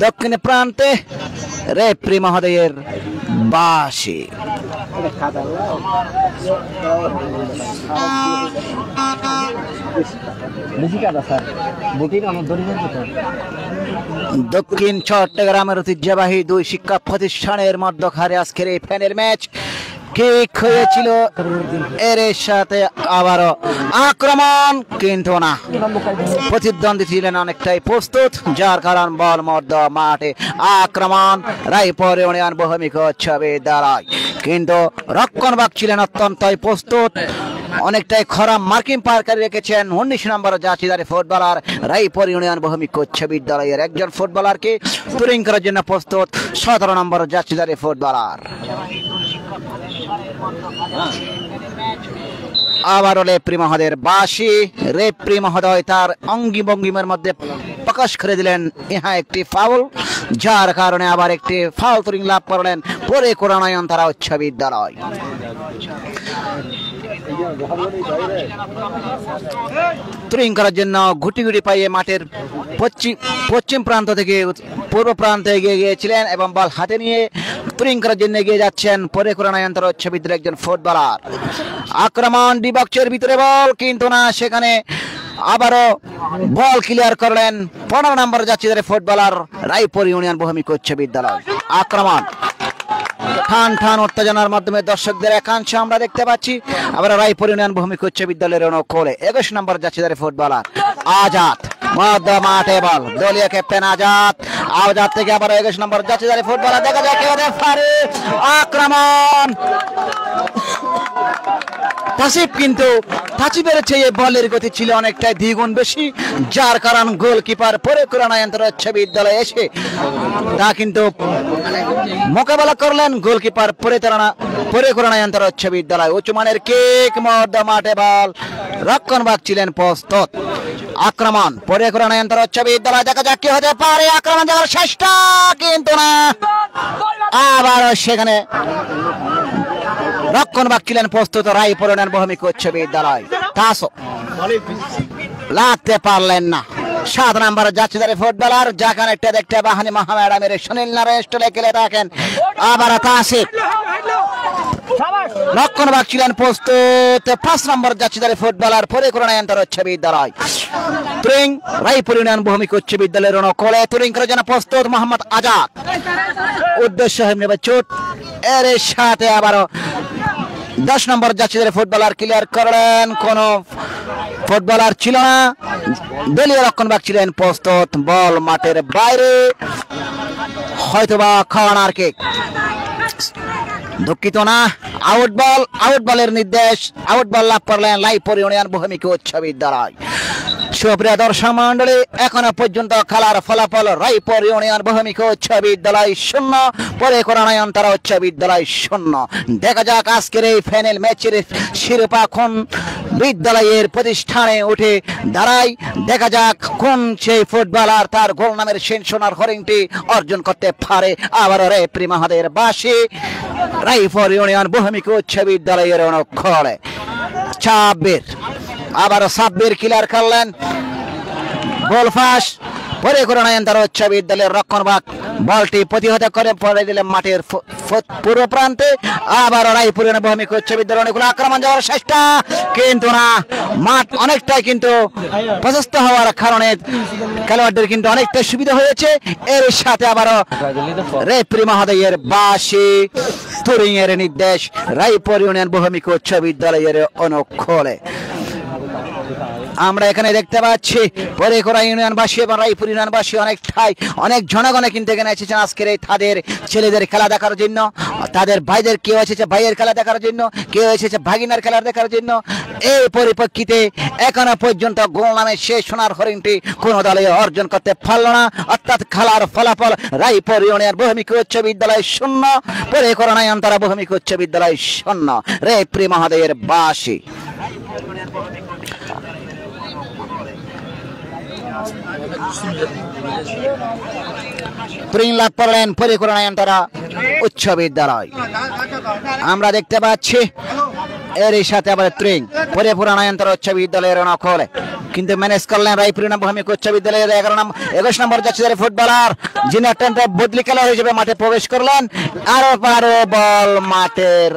দক্ষিণে প্রান্তে রেফারি মহোদয়ের বাঁশি। দক্ষিণ চট্টগ্রামের ঐতিহ্যবাহী দুই শিক্ষা প্রতিষ্ঠানের মধ্যখানে আজকের এই ফাইনাল ম্যাচ কিক হয়েছিল, এর সাথে আবারও আক্রমণ, কিন্তু না, প্রতিদ্বন্দ্বী ছিলেন অনেকটাই প্রস্তুত, যার কারণ বল মধ্য মাঠে আক্রমণ রায়পুর ইউনিয়ন বহুমুখী উচ্চ বিদ্যালয়। কিন্তু রক্ষণভাগ ছিলেন অত্যন্তই প্রস্তুত, অনেকটাই খারাপ মার্কিং পারকারি রেখেছেন 19 নম্বর জাতীয়দারি ফুটবলার রায়পুর ইউনিয়ন বহুমুখী উচ্চ বিদ্যালয়ের একজন ফুটবলারকে তুরিং করার জন্য প্রস্তুত 17 নম্বর জাতীয়দারি ফুটবলার। আবারও রেফরি মহোদয়ের বাঁশি, রেফরি মহোদয় তার অঙ্গি ভঙ্গিমার মধ্যে প্রকাশ করে দিলেন ইহা একটি ফাউল, যার কারণে আবার একটি ফাউল তুরিং লাভ করলেন পরে কোরআনায়ন তারা উচ্চ বিদ্যালয়। তুরিং করার জন্য গুটি গুটি পাইয়ে মাঠের পশ্চিম প্রান্ত থেকে পূর্ব প্রান্তে এগিয়ে গিয়েছিলেন এবং বল হাতে নিয়ে তুরিং করার জন্য এগিয়ে যাচ্ছেন পরে কোরআনায়ন তারা উচ্চ বিদ্যালয়ের একজন ফুটবলার। আক্রমণ ডি বক্সের ভিতরে বল, কিন্তু না, সেখানে আবারও বল ক্লিয়ার করলেন 15 নম্বর জাতীয়দারি ফুটবলার রায়পুর ইউনিয়ন বহুমুখী উচ্চ বিদ্যালয়। আক্রমণ টান টান উত্তেজনার মাধ্যমে দর্শকদের একাংশ আমরা দেখতে পাচ্ছি। আবার রায়পুর ইউনিয়ন বহুমুখী উচ্চ বিদ্যালয়ের অনুকূলে 21 নম্বর জাতীয়দারি ফুটবলার আজাদ মধ্য মাঠে বল, দলীয় ক্যাপ্টেন আজাদ, আজাদ থেকে আবার 21 নম্বর জাতীয়দারি ফুটবলার, দেখা যায় কেউ পারে আক্রমণ তাসিফ, কিন্তু তাসিফের চেয়ে বলের গতি ছিল অনেকটাই দ্বিগুণ বেশি, যার কারণ গোলকিপার পরে কোরআনায়ন তারা উচ্চ বিদ্যালয়ে এসে তা কিন্তু মোকাবেলা করলেন গোলকিপার পরে কোরআনায়ন তারা উচ্চ বিদ্যালয়। উচ্চ মানের কিক, মধ্য মাঠে বল, রক্ষণভাগ ছিলেন প্রস্তুত। আক্রমণ পরে কোরআনায়ন তারা উচ্চ বিদ্যালয়, দেখা যাক কি হতে পারে, আক্রমণ যাওয়ার চেষ্টা, কিন্তু না, আবারও সেখানে রক্ষণভাগ ছিলেন প্রস্তুত রায়পুর ইউনিয়ন বহুমুখী উচ্চ বিদ্যালয়। তাসও লাগতে পারলেন না 7 নম্বর জাতীয়দারি ফুটবলার, যাখানে একটা দেখতে বাহানি মহামেডামের সুনীল নারায়ণ স্টলে খেলে থাকেন। আবার তাসিফ রক্ষণভাগ ছিলেন প্রস্তুত 5 নম্বর জাতীয়দারি ফুটবলার পরে কোরআনায়ন তারা উচ্চ বিদ্যালয়। তুরিং রায়পুর ইউনিয়ন বহুমুখী উচ্চ বিদ্যালয়ের অনুকূলে তুরিং করার জন্য প্রস্তুত মোহাম্মদ আজাদ, উদ্দেশ্য নেবে চোট, এর সাথে আবারও 10 নম্বর জাতীয়দারি ফুটবলার ক্লিয়ার করলেন, কোন ফুটবলার ছিল না, দলীয় রক্ষণভাগ ছিলেন প্রস্তুত, বল মাঠের বাইরে, হয়তোবা কর্নার কিক, দুঃখিত না, আউট বলের নির্দেশ, আউট বল লাভ করলেন রায়পুর ইউনিয়ন বহুমুখী উচ্চ বিদ্যালয়। সুপ্রিয় দর্শক মন্ডলী, এখনো পর্যন্ত খেলার ফলাফল রায়পুর ইউনিয়ন বহুমুখী উচ্চ বিদ্যালয় 0 পরে কোরআনায়ন তারা উচ্চ বিদ্যালয় 0। দেখা যাক আজকের এই ফাইনাল ম্যাচের শিরোপা কোন বিদ্যালয়ের প্রতিষ্ঠানে উঠে দাঁড়ায়, দেখা যাক কোন সেই ফুটবলার তার গোল নামের সোনার হরিণটি অর্জন করতে পারে। আবার রেফরি মহোদয়ের বাঁশি, রায়পুর ইউনিয়ন বহুমুখী উচ্চ বিদ্যালয়ের অনুকূলে আবার সাব্বির ক্লিয়ার করলেন, গোল ফাঁস পরে কোরআনায়ন তারা উচ্চ বিদ্যালয়ের রক্ষণভাগ বলটি প্রতিহত করে পড়ে দিলেন মাঠের পূর্ব প্রান্তে। আবার রায়পুর ইউনিয়ন বহুমুখী উচ্চ বিদ্যালয় অনুকূলে আক্রমণ যাওয়ার চেষ্টা, কিন্তু না, মাঠ অনেকটাই কিন্তু প্রশস্ত হওয়ার কারণে খেলোয়াড়দের কিন্তু অনেকটা সুবিধা হয়েছে। এর সাথে আবারও রেফরি মহোদয়ের বাঁশি, তুরিং এর নির্দেশ, রায়পুর ইউনিয়ন বহুমুখী উচ্চ বিদ্যালয়ের অনুকূলে। আমরা এখানে দেখতে পাচ্ছি পরে কোরা ইউনিয়নবাসী এবং রায়পুর ইউনিয়নবাসী অনেক জনগণে কিন্তু এখানে এসেছেন আজকের এই তাদের ছেলেদের খেলা দেখার জন্য, তাদের ভাইদের কেউ এসেছে ভাইয়ের খেলা দেখার জন্য, কেউ এসেছে ভাগিনার খেলা দেখার জন্য। এই পরিপ্রেক্ষিতে এখনো পর্যন্ত গোল নামে শেষ সোনার হরিণটি কোন দলে অর্জন করতে পারল না, অর্থাৎ খেলার ফলাফল রায়পুর ইউনিয়ন বহুমুখী উচ্চ বিদ্যালয় 0 পরে কোরা নয়নতারা বহুমুখী উচ্চ বিদ্যালয় 0। রেফরি মহোদয়ের বাঁশি। লাভ করলেন পরিকরণায়ন্তরা উচ্চ বিদ্যালয়। আমরা দেখতে পাচ্ছি এর সাথে আবার পরিপূর্ণায়ন্তরা উচ্চ বিদ্যালয়ের নকলে কিন্তু ম্যানেজ করলেন রায়পুর বহুমুখী উচ্চ বিদ্যালয়ের 21 নম্বর যাচ্ছে ফুটবলার, যিনি অত্যন্ত বদলি খেলা হিসেবে মাঠে প্রবেশ করলেন। আরো বল মাঠের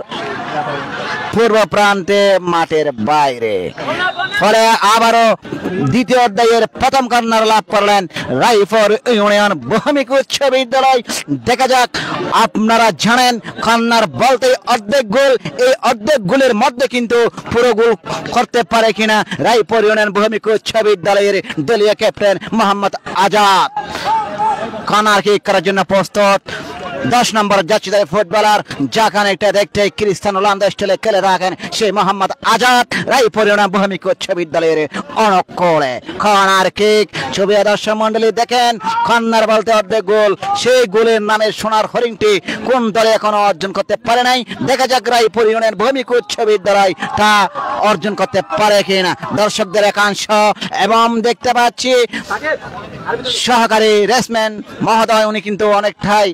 পূর্ব প্রান্তে মাঠের বাইরে। ফলে আবারও দ্বিতীয় অধ্যায়ের প্রথম কর্নার লাভ করলেন রায়পুর ইউনিয়ন ভৌমিক উচ্চ বিদ্যালয়। দেখা যাক, আপনারা জানেন কর্নার বলতে অর্ধেক গোল, এই অর্ধেক গোলের মধ্যে কিন্তু পুরো গোল করতে পারে কিনা রায়পুর ইউনিয়ন ভৌমিক উচ্চ বিদ্যালয়ের দলীয় captain Mohammad Azad. Corner kick করার জন্য প্রস্তুত 10 নম্বর জাতীয় ফুটবলার, যাকে অনেকটা দেখতে ক্রিস্টিয়ানো রোনালদো স্টাইলে খেলে রাখেন সেই মোহাম্মদ আজাদ। রায়পুর ইউনিয়ন ভৌমিক উচ্চ বিদ্যালয়ের অনুকূলে কর্নার কিক। ছবি দর্শক মন্ডলী দেখেন, কর্নার বলতে অর্ধেক গোল, সেই গোলের নামে সোনার হরিণটি কোন দলে এখনো অর্জন করতে পারে নাই। দেখা যাক রায়পুর ইউনিয়ন ভৌমিক উচ্চ বিদ্যালয় তা অর্জন করতে পারে কিনা। দর্শকদের একাংশ এবং দেখতে পাচ্ছি সহকারী রেসম্যান মহোদয়, উনি কিন্তু অনেকটাই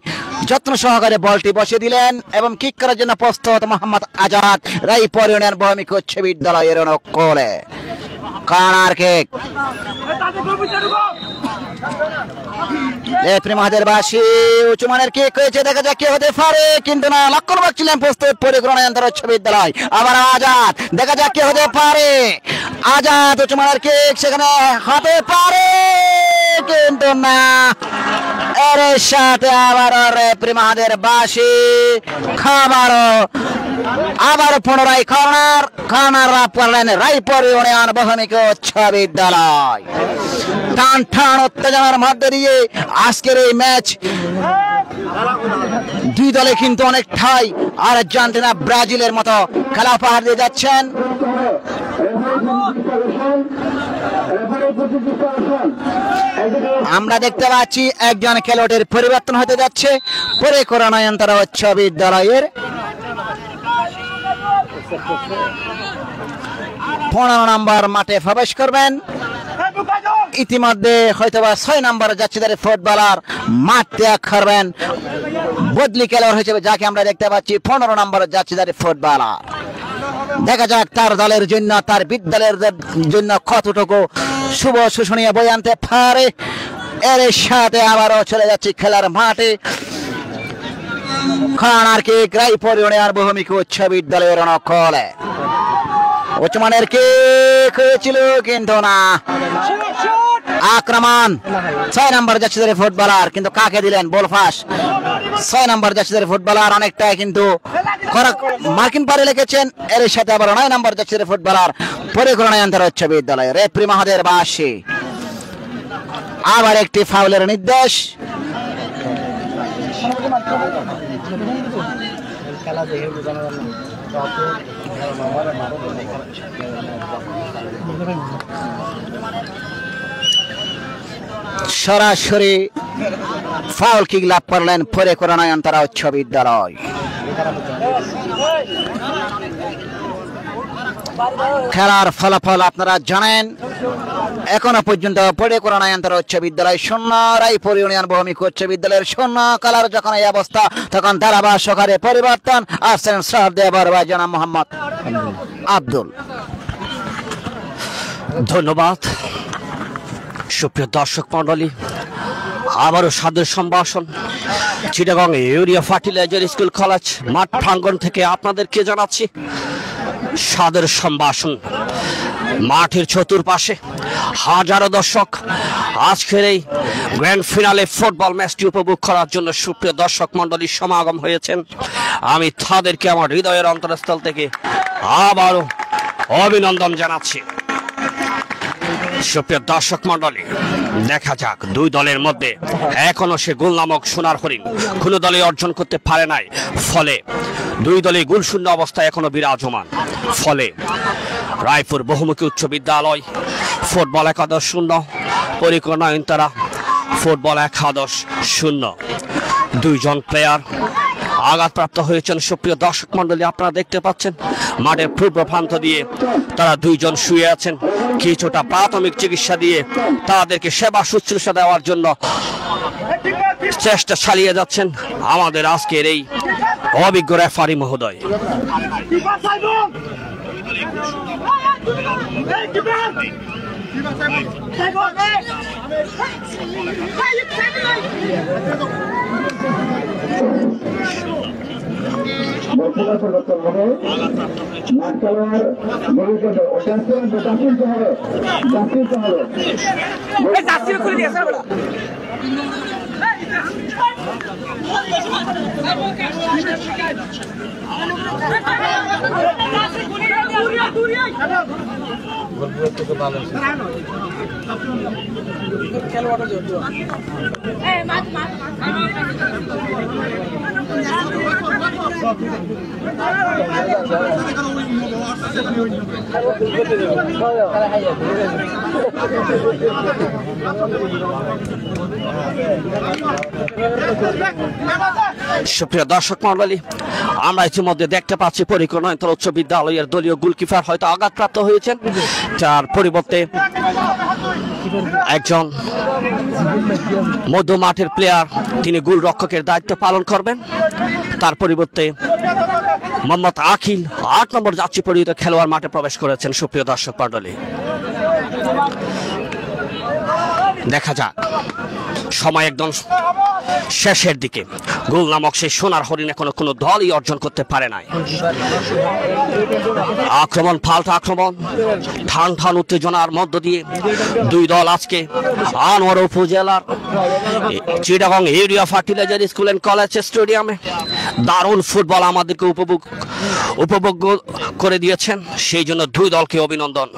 যত্ন সহকারে বলটি বসিয়ে দিলেন এবং কিক করার জন্য প্রস্তুত মোহাম্মদ আজাদ। রায়পুর ইউনিয়ন ভৌমিক উচ্চ বিদ্যালয়ের অনুকূলে কর্নার কিক। বাসী উঁচু মানের কিক হয়েছে, দেখা যাক কি হতে পারে, কিন্তু না, লক্ষ্য রাখছিলেন প্রস্তুত পরিক্রমা উচ্চ বিদ্যালয়। আবার আজাদ, দেখা যাক কি হতে পারে। আজাদ উঁচু মানের কিক, সেখানে হতে পারে কিন্তু না। এর সাথে আবারও রেফারি মাহাদের বাসী আবার পুনরায় কর্নার লাভ করলেন রায়পুর ইউনিয়ন ভৌমিক উচ্চ বিদ্যালয়। টান টান উত্তেজনার মধ্যে দিয়ে আজকের এই ম্যাচ দুই দলে কিন্তু অনেকটাই আর্জেন্টিনা ব্রাজিলের মতো খেলা পাহাড় দিয়ে যাচ্ছেন। আমরা দেখতে পাচ্ছি একজন খেলোয়াড়ের পরিবর্তন হতে যাচ্ছে। পরে করোনায়ন্তরা উচ্চ বিদ্যালয়ের 15 নম্বর মাঠে প্রবেশ করবেন। ইতিমধ্যে হয়তোবা 6 নম্বর যাচ্ছিদার ফুটবলার মাঠ ত্যাগ করবেন, বদলি খেলোয়াড় হিসেবে যাকে আমরা দেখতে পাচ্ছি 15 নম্বর যাচ্ছিদার ফুটবলার। দেখা যাক তার দলের জন্য, তার বিদ্যালয়ের জন্য কতটুকু শুভ শোষণীয় বই আনতে পারে। এর সাথে আবারও চলে যাচ্ছি খেলার মাঠে। Corner kick Raipur union Bhowmik উচ্চ বিদ্যালয়ের অনুকূলে। উচ্চমানের কিক হয়েছিল কিন্তু না। আক্রমণ 6 নম্বর যাচ্ছিদার ফুটবলার, কিন্তু কাকে দিলেন? বল ফাঁস। 6 নম্বর যাচ্ছিদার ফুটবলার অনেকটাই কিন্তু মার্কিন পারে লেগেছেন। এর সাথে আবার 9 নম্বর যাচ্ছিদার ফুটবলার পরিক্রমা উচ্চ বিদ্যালয়। রেফারি মাহাদের বাসী আবার একটি ফাউলের নির্দেশ। সরাসরি ফাউল কিক লাভ করলেন পরিক্রমা উচ্চ বিদ্যালয়। খেলার ফলাফল আপনারা জানেন, এখনো পর্যন্ত পরিক্রমা উচ্চ বিদ্যালয় 0, রায়পুর ইউনিয়ন ভৌমিক উচ্চ বিদ্যালয়ের 0। খেলার যখন এই অবস্থা, তখন ধারাভাষ্য সহকারে পরিবর্তন আসছেন শ্রদ্ধেয় বড় ভাই জনাব মোহাম্মদ আব্দুল। ধন্যবাদ। সুপ্রিয় দর্শক মন্ডলী, আবারও সাদর সম্ভাষণ Chittagong urea fertiliser school college মাঠ প্রাঙ্গণ থেকে আপনাদেরকে জানাচ্ছি সাদর সম্ভাষণ। মাঠের চতুর্পাশে হাজারো দর্শক আজকের এই গ্র্যান্ড ফিনালে ফুটবল ম্যাচটি উপভোগ করার জন্য সুপ্রিয় দর্শক মন্ডলীর সমাগম হয়েছেন। আমি তাদেরকে আমার হৃদয়ের অন্তরস্থল থেকে আবারও অভিনন্দন জানাচ্ছি। সুপ্রিয় দর্শক মন্ডলী, দেখা যাক দুই দলের মধ্যে এখনো সে গোল নামক সোনার হরিণ কোনো দলে অর্জন করতে পারে নাই। ফলে দুই দলে গোল শূন্য অবস্থায় এখনো বিরাজমান। ফলে রায়পুর বহুমুখী উচ্চ বিদ্যালয় ফুটবল 11-0, পরিক্রমা ইন্তারা ফুটবল 11-0। দুইজন প্লেয়ার আঘাতপ্রাপ্ত হয়েছেন। সুপ্রিয় দর্শক মন্ডলী, আপনারা দেখতে পাচ্ছেন মাঠের পূর্ব প্রান্ত দিয়ে তারা দুইজন শুয়ে আছেন। কিছুটা প্রাথমিক চিকিৎসা দিয়ে তাদেরকে সেবা শুশ্রূষা দেওয়ার জন্য চেষ্টা চালিয়ে যাচ্ছেন আমাদের আজকের এই অভিজ্ঞ রেফারি মহোদয়। সুপ্রিয় দর্শক মণ্ডলী, আমরা ইতিমধ্যে দেখতে পাচ্ছি পরিকল্পনা উচ্চ বিদ্যালয়ের দলীয় গোলকিপার হয়তো আঘাতপ্রাপ্ত হয়েছেন, তার পরিবর্তে একজন মধ্য মাঠের প্লেয়ার তিনি গোলরক্ষকের দায়িত্ব পালন করবেন। তার পরিবর্তে মোহাম্মদ আখিল ৮ নম্বর যাত্রী পরিহিত খেলোয়াড় মাঠে প্রবেশ করেছেন। সুপ্রিয় দর্শক মণ্ডলী, দেখা যাক, সময় একদম শেষের দিকে। গোল নামক সেই সোনার হরিণ এখনো কোনো দলই অর্জন করতে পারে নাই। আক্রমণ, পাল্টা আক্রমণ, ঠান ঠান উত্তেজনার মধ্য দিয়ে দুই দল আজকে আনোয়ারা উপজেলার Chittagong area fertiliser school and college স্টেডিয়ামে দারুণ ফুটবল আমাদেরকে উপভোগ করে দিয়েছেন। সেই জন্য দুই দলকে অভিনন্দন।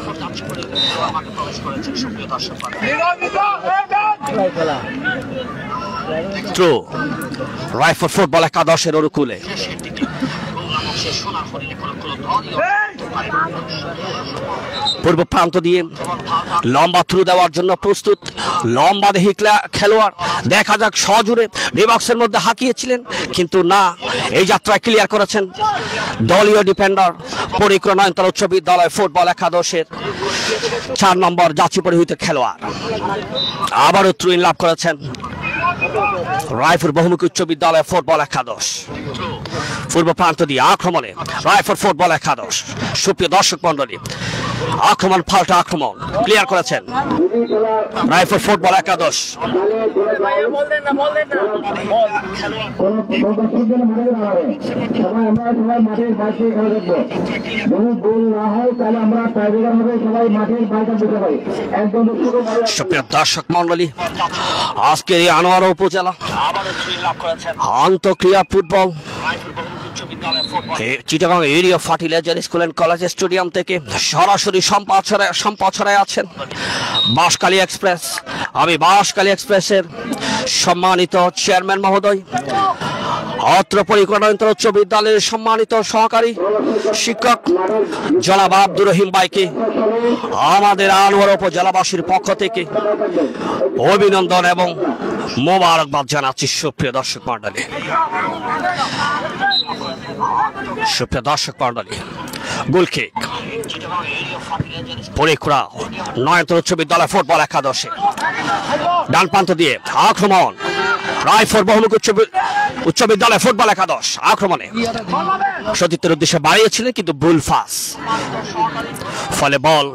থ্রো রাইফল ফুটবল একাদশের অনুকূলে। পূর্ব প্রান্ত দিয়ে লম্বা থ্রু দেওয়ার জন্য প্রস্তুত লম্বা দেহি খেলোয়াড়। দেখা যাক, সজোরে ডিবক্সের মধ্যে হাঁকিয়েছিলেন, কিন্তু না, এই যাত্রায় ক্লিয়ার করেছেন দলীয় ডিফেন্ডার পরিকল্পনা উচ্চ বিদ্যালয় ফুটবল একাদশের 4 নম্বর যাত্রী পরিহিত খেলোয়াড়। আবারও থ্রুইন লাভ করেছেন রায়পুর বহুমুখী উচ্চ বিদ্যালয় ফুটবল একাদশ। পূর্ব প্রান্ত দিয়ে আক্রমণে রায়পুর ফুটবল একাদশ। সুপ্রিয় দর্শক মন্ডলী, আক্রমণ, পাল্টা আক্রমণ ক্লিয়ার করেছেন রায়পুর ফুটবল একাদশ। সুপ্রিয় দর্শক মন্ডলী, আজকের এই আনোয়ারা উপজেলা আন্তঃক্রিয়া football Chittagong area fertiliser school and college stadium থেকে সরাসরি সম্প্রচারে আছেন বাঁশখালী এক্সপ্রেস। আমি বাঁশখালী এক্সপ্রেসের সম্মানিত চেয়ারম্যান মহোদয়, অত্র পরিকল্পনা উচ্চ বিদ্যালয়ের সম্মানিত সহকারী শিক্ষক জনাব আব্দুর রহিম ভাইকে আমাদের আনোয়ারা উপজেলাবাসীর পক্ষ থেকে অভিনন্দন এবং মোবারকবাদ জানাচ্ছি। সুপ্রিয় দর্শক মন্ডলী, গোলকিক পরিখুড়া নয়ন্তর উচ্চ বিদ্যালয় ফুটবল একাদশে। ডান প্রান্ত দিয়ে আক্রমণ রায়পুর বহুমুখী উচ্চ বিদ্যালয় ফুটবল একাদশ। আক্রমণে সতীর্থের উদ্দেশ্যে বাড়িয়েছিলেন, কিন্তু ভুল পাস, ফলে বল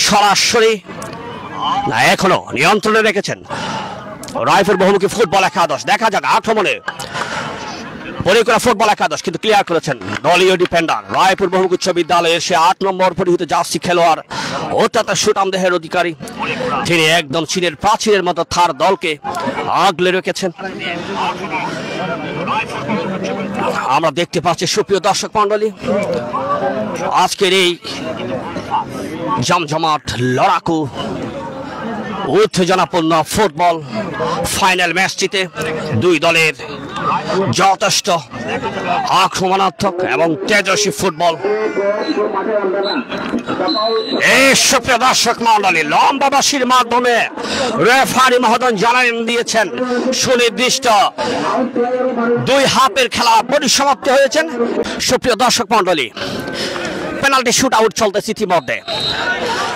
সরাসরি এখনো নিয়ন্ত্রণে রেখেছেন রায়পুর বহুমুখী ফুটবল একাদশ। দেখা যাক, আক্রমণে পরিকল্পনা ফুটবল একাদশ, কিন্তু ক্লিয়ার করেছেন দলীয় ডিফেন্ডার রায়পুর বহুমুখী উচ্চ বিদ্যালয়ের সে 8 নম্বর পরিহিত জার্সি খেলোয়াড়, অত্যন্ত সুটাম দেহের অধিকারী। তিনি একদম চীনের প্রাচীরের মতো তার দলকে আগলে রেখেছেন। আমরা দেখতে পাচ্ছি সুপ্রিয় দর্শক মন্ডলী, আজকের এই জমজমাট লড়াকু উত্তেজনাপূর্ণ ফুটবল ফাইনাল ম্যাচটিতে দুই দলের যথেষ্ট আক্রমণাত্মক এবং তেজস্বী ফুটবল। এই সুপ্রিয় দর্শক মন্ডলী, লম্বাবাসীর মাধ্যমে রেফারি মহোদয় জানান দিয়েছেন সুনির্দিষ্ট 2 হাফের খেলা পরিসমাপ্তি হয়েছেন। সুপ্রিয় দর্শক মন্ডলী, পেনাল্টি শুট আউট চলতেছে ইতিমধ্যে।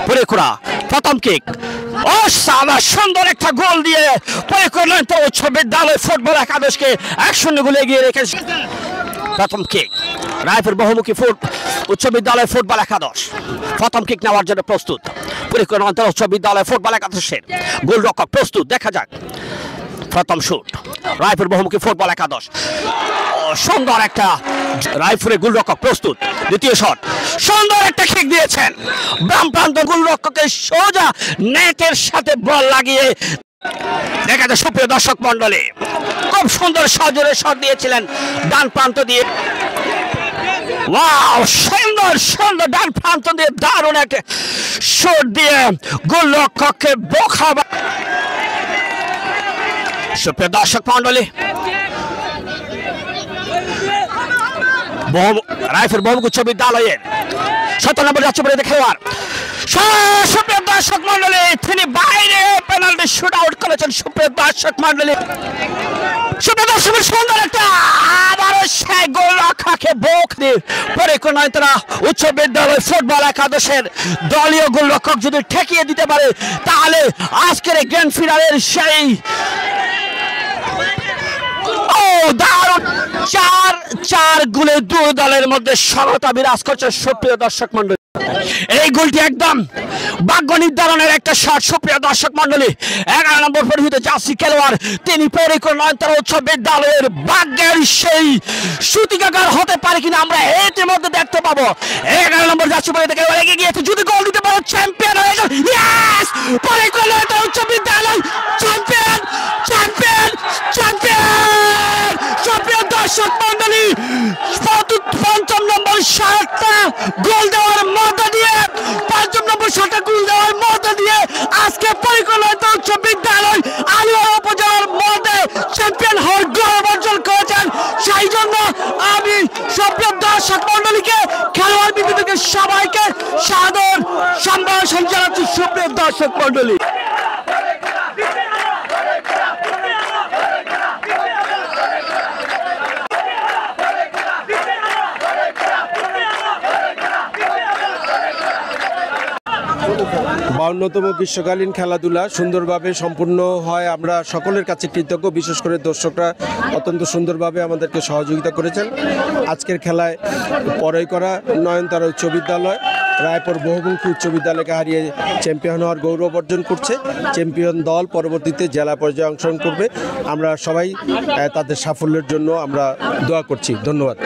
পরিখুড়া প্রথম কিক, সুন্দর একটা গোল দিয়ে পরিকল্পনা উচ্চ বিদ্যালয় ফুটবল একাদশকে 1-0 গোলে এগিয়ে রেখেছে। প্রথম কিক রায়পুর বহুমুখী উচ্চ বিদ্যালয় ফুটবল একাদশ প্রথম কিক নেওয়ার জন্য প্রস্তুত। পরিকল্পনা উচ্চ বিদ্যালয় ফুটবল একাদশের গোলরক্ষক প্রস্তুত। দেখা যাক প্রথম শুট রায়পুর বহুমুখী ফুটবল একাদশ। সুন্দর একটা রাইফেলের গোলরক্ষক প্রস্তুত, দ্বিতীয় শট, সুন্দর একটা কিক দিয়েছেন বাম প্রান্ত গোলরক্ষকের সোজা নেটের সাথে বল লাগিয়ে দেখা যায়। সুপ্রিয় দর্শক মন্ডলী, খুব সুন্দর সজোরে শট দিয়েছিলেন ডান প্রান্ত দিয়ে। ওয়াও, সুন্দর সুন্দর ডান প্রান্ত দিয়ে দারুণ একটা শট দিয়ে গোলরক্ষককে বোকা। সুপ্রিয় দর্শক মন্ডলী, রাইফেল বহুগুচ্ছ বিদ্যালয়ের 17 নম্বর যাচ্ছে বলে খেলোয়াড়। সুপ্রিয় দর্শক মন্ডলী, তিনি বাইরে পেনাল্টি শুট আউট করেছেন। সুপ্রিয় দর্শক মন্ডলী, সুপ্রিয় দর্শক, সুন্দর একটা আবারও সেই গোলরক্ষককে বোক দিয়ে পরিকল্পনা উচ্চ বিদ্যালয় ফুটবল একাদশের দলীয় গোলরক্ষক যদি ঠেকিয়ে দিতে পারে তাহলে আজকের গ্র্যান্ড ফিনালের সেই দারুণ 4 গোলে দুই দলের মধ্যে সমতা বিরাজ করছে। সুপ্রিয় দর্শক মন্ডলী, এই গোলটি একদম ভাগ্য নির্ধারণের একটা শট। সুপ্রিয় দর্শক মন্ডলী, 11 নম্বর পরিহিত জার্সি খেলোয়াড় তিনি পরিকল্পনা উচ্চ বিদ্যালয়ের ভাগ্যের সেই সূতিকাগার হতে পারে কিনা আমরা ইতিমধ্যে দেখতে পাবো। 11 নম্বর জার্সি পরিহিত খেলোয়াড় এগিয়ে গিয়েছে, যদি গোল দিতে পারো চ্যাম্পিয়ন হয়ে গেল। ইয়েস, পরিকল্পনা উচ্চ বিদ্যালয় চ্যাম্পিয়ন চ্যাম্পিয়ন চ্যাম্পিয়ন। সুপ্রিয় দর্শক মন্ডলী, 5ম নম্বর শটটা গোল দেওয়ার মধ্য দিয়ে 5ম নম্বর শটটা গোল দেওয়ার মধ্য দিয়ে আজকে পরিকল্পিত উচ্চ বিদ্যালয় আলিয়া উপজেলার মধ্যে চ্যাম্পিয়ন হওয়ার গৌরব অর্জন করেছেন। সেই জন্য আমি সুপ্রিয় দর্শক মন্ডলীকে, খেলোয়াড় বৃন্দকে সবাইকে সাদর সম্ভাষণ জানাচ্ছি। সুপ্রিয় দর্শক মন্ডলী, বাউন্নতম গ্রীষ্মকালীন খেলাধুলা সুন্দরভাবে সম্পূর্ণ হয়, আমরা সকলের কাছে কৃতজ্ঞ। বিশেষ করে দর্শকরা অত্যন্ত সুন্দরভাবে আমাদেরকে সহযোগিতা করেছেন। আজকের খেলায় পড়াইকরা নয়নতারা উচ্চ বিদ্যালয় রায়পুর বহুমুখী উচ্চ বিদ্যালয়কে হারিয়ে চ্যাম্পিয়ন হওয়ার গৌরব অর্জন করছে। চ্যাম্পিয়ন দল পরবর্তীতে জেলা পর্যায়ে অংশগ্রহণ করবে। আমরা সবাই তাদের সাফল্যের জন্য আমরা দোয়া করছি। ধন্যবাদ।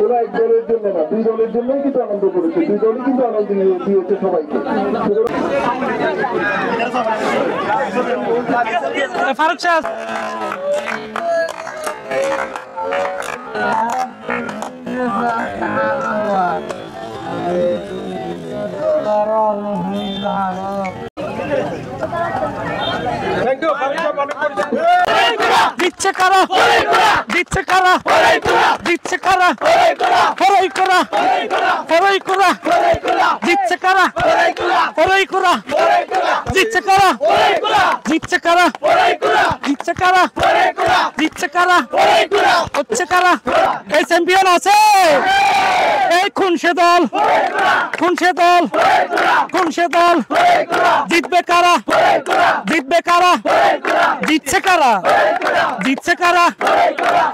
ওরা এক দলের জন্য না, দুই দলের জন্যই কিন্তু আনন্দ করেছে, দুই দলই কিন্তু আনন্দ দিয়েছে সবাইকে। ফারুক শাহ দিচ্ছে কারা দিচ্ছে কারা দিচ্ছে কারা ফরাই করা ফরাই করা দিচ্ছে কারা ফরাই করা দিচ্ছে কারা দিচ্ছে কারা দিচ্ছে কারা দিচ্ছে কারা হচ্ছে কারা। এই চ্যাম্পিয়ন আছে, এই খুনসে দল খুনসে দল খুনসে দল। জিতবে কারা জিতবে কারা জিতছে কারা জিতছে কারা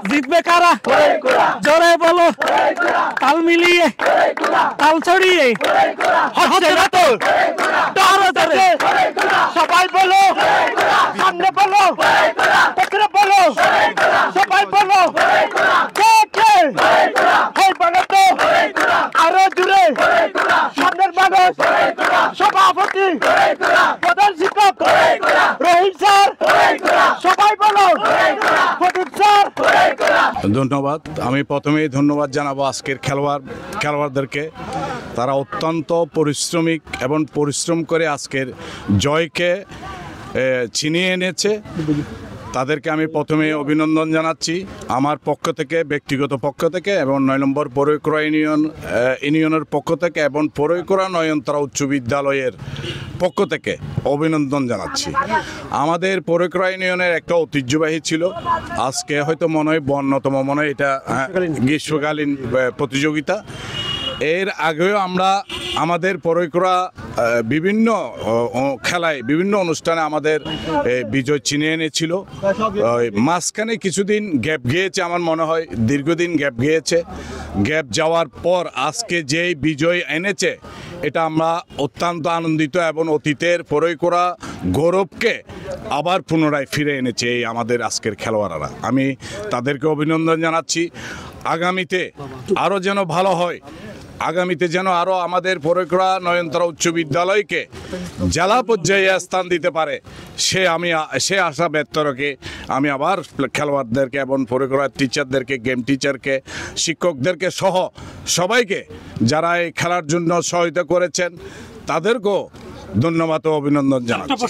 জিতবে কারা। জোরে বলো, তাল মিলিয়ে তাল ছড়িয়ে হচ্ছে না তো ধরে সবাই বলো, সামনে বলো, পেছনে বলো, সবাই বলো আরো জুড়ে সামনের মানুষ সভাপতি প্রধান শিক্ষক রহিম স্যার সবাই বলো প্রদীপ স্যার। ধন্যবাদ। আমি প্রথমেই ধন্যবাদ জানাবো আজকের খেলোয়াড়দেরকে। তারা অত্যন্ত পরিশ্রমিক এবং পরিশ্রম করে আজকের জয়কে ছিনিয়ে এনেছে। তাদেরকে আমি প্রথমে অভিনন্দন জানাচ্ছি আমার পক্ষ থেকে, ব্যক্তিগত পক্ষ থেকে, এবং 9 নম্বর পরৈকড়া ইউনিয়নের পক্ষ থেকে এবং পরৈকড়া নয়নতারা উচ্চ বিদ্যালয়ের পক্ষ থেকে অভিনন্দন জানাচ্ছি। আমাদের পরৈকড়া ইউনিয়নের একটা ঐতিহ্যবাহী ছিল, আজকে হয়তো মনে হয় অন্যতম, মনে হয় এটা গ্রীষ্মকালীন প্রতিযোগিতা। এর আগেও আমরা আমাদের পরৈকড়া বিভিন্ন খেলায় বিভিন্ন অনুষ্ঠানে আমাদের বিজয় ছিনিয়ে এনেছিল। মাঝখানে কিছুদিন গ্যাপ গিয়েছে, আমার মনে হয় দীর্ঘদিন গ্যাপ গিয়েছে। গ্যাপ যাওয়ার পর আজকে যেই বিজয় এনেছে এটা আমরা অত্যন্ত আনন্দিত এবং অতীতের পরৈকড়া গৌরবকে আবার পুনরায় ফিরে এনেছে এই আমাদের আজকের খেলোয়াড়রা। আমি তাদেরকে অভিনন্দন জানাচ্ছি। আগামীতে আরও যেন ভালো হয়, আগামীতে যেন আরও আমাদের পরকড়া নয়নতারা উচ্চ বিদ্যালয়কে জেলা পর্যায়ে স্থান দিতে পারে সে আশা ব্যক্ত রেখে আমি আবার খেলোয়াড়দেরকে এবং পরকড়ার টিচারদেরকে, গেম টিচারকে, শিক্ষকদেরকে সহ সবাইকে যারা এই খেলার জন্য সহায়তা করেছেন তাদেরকেও ধন্যবাদ ও অভিনন্দন জানাচ্ছি।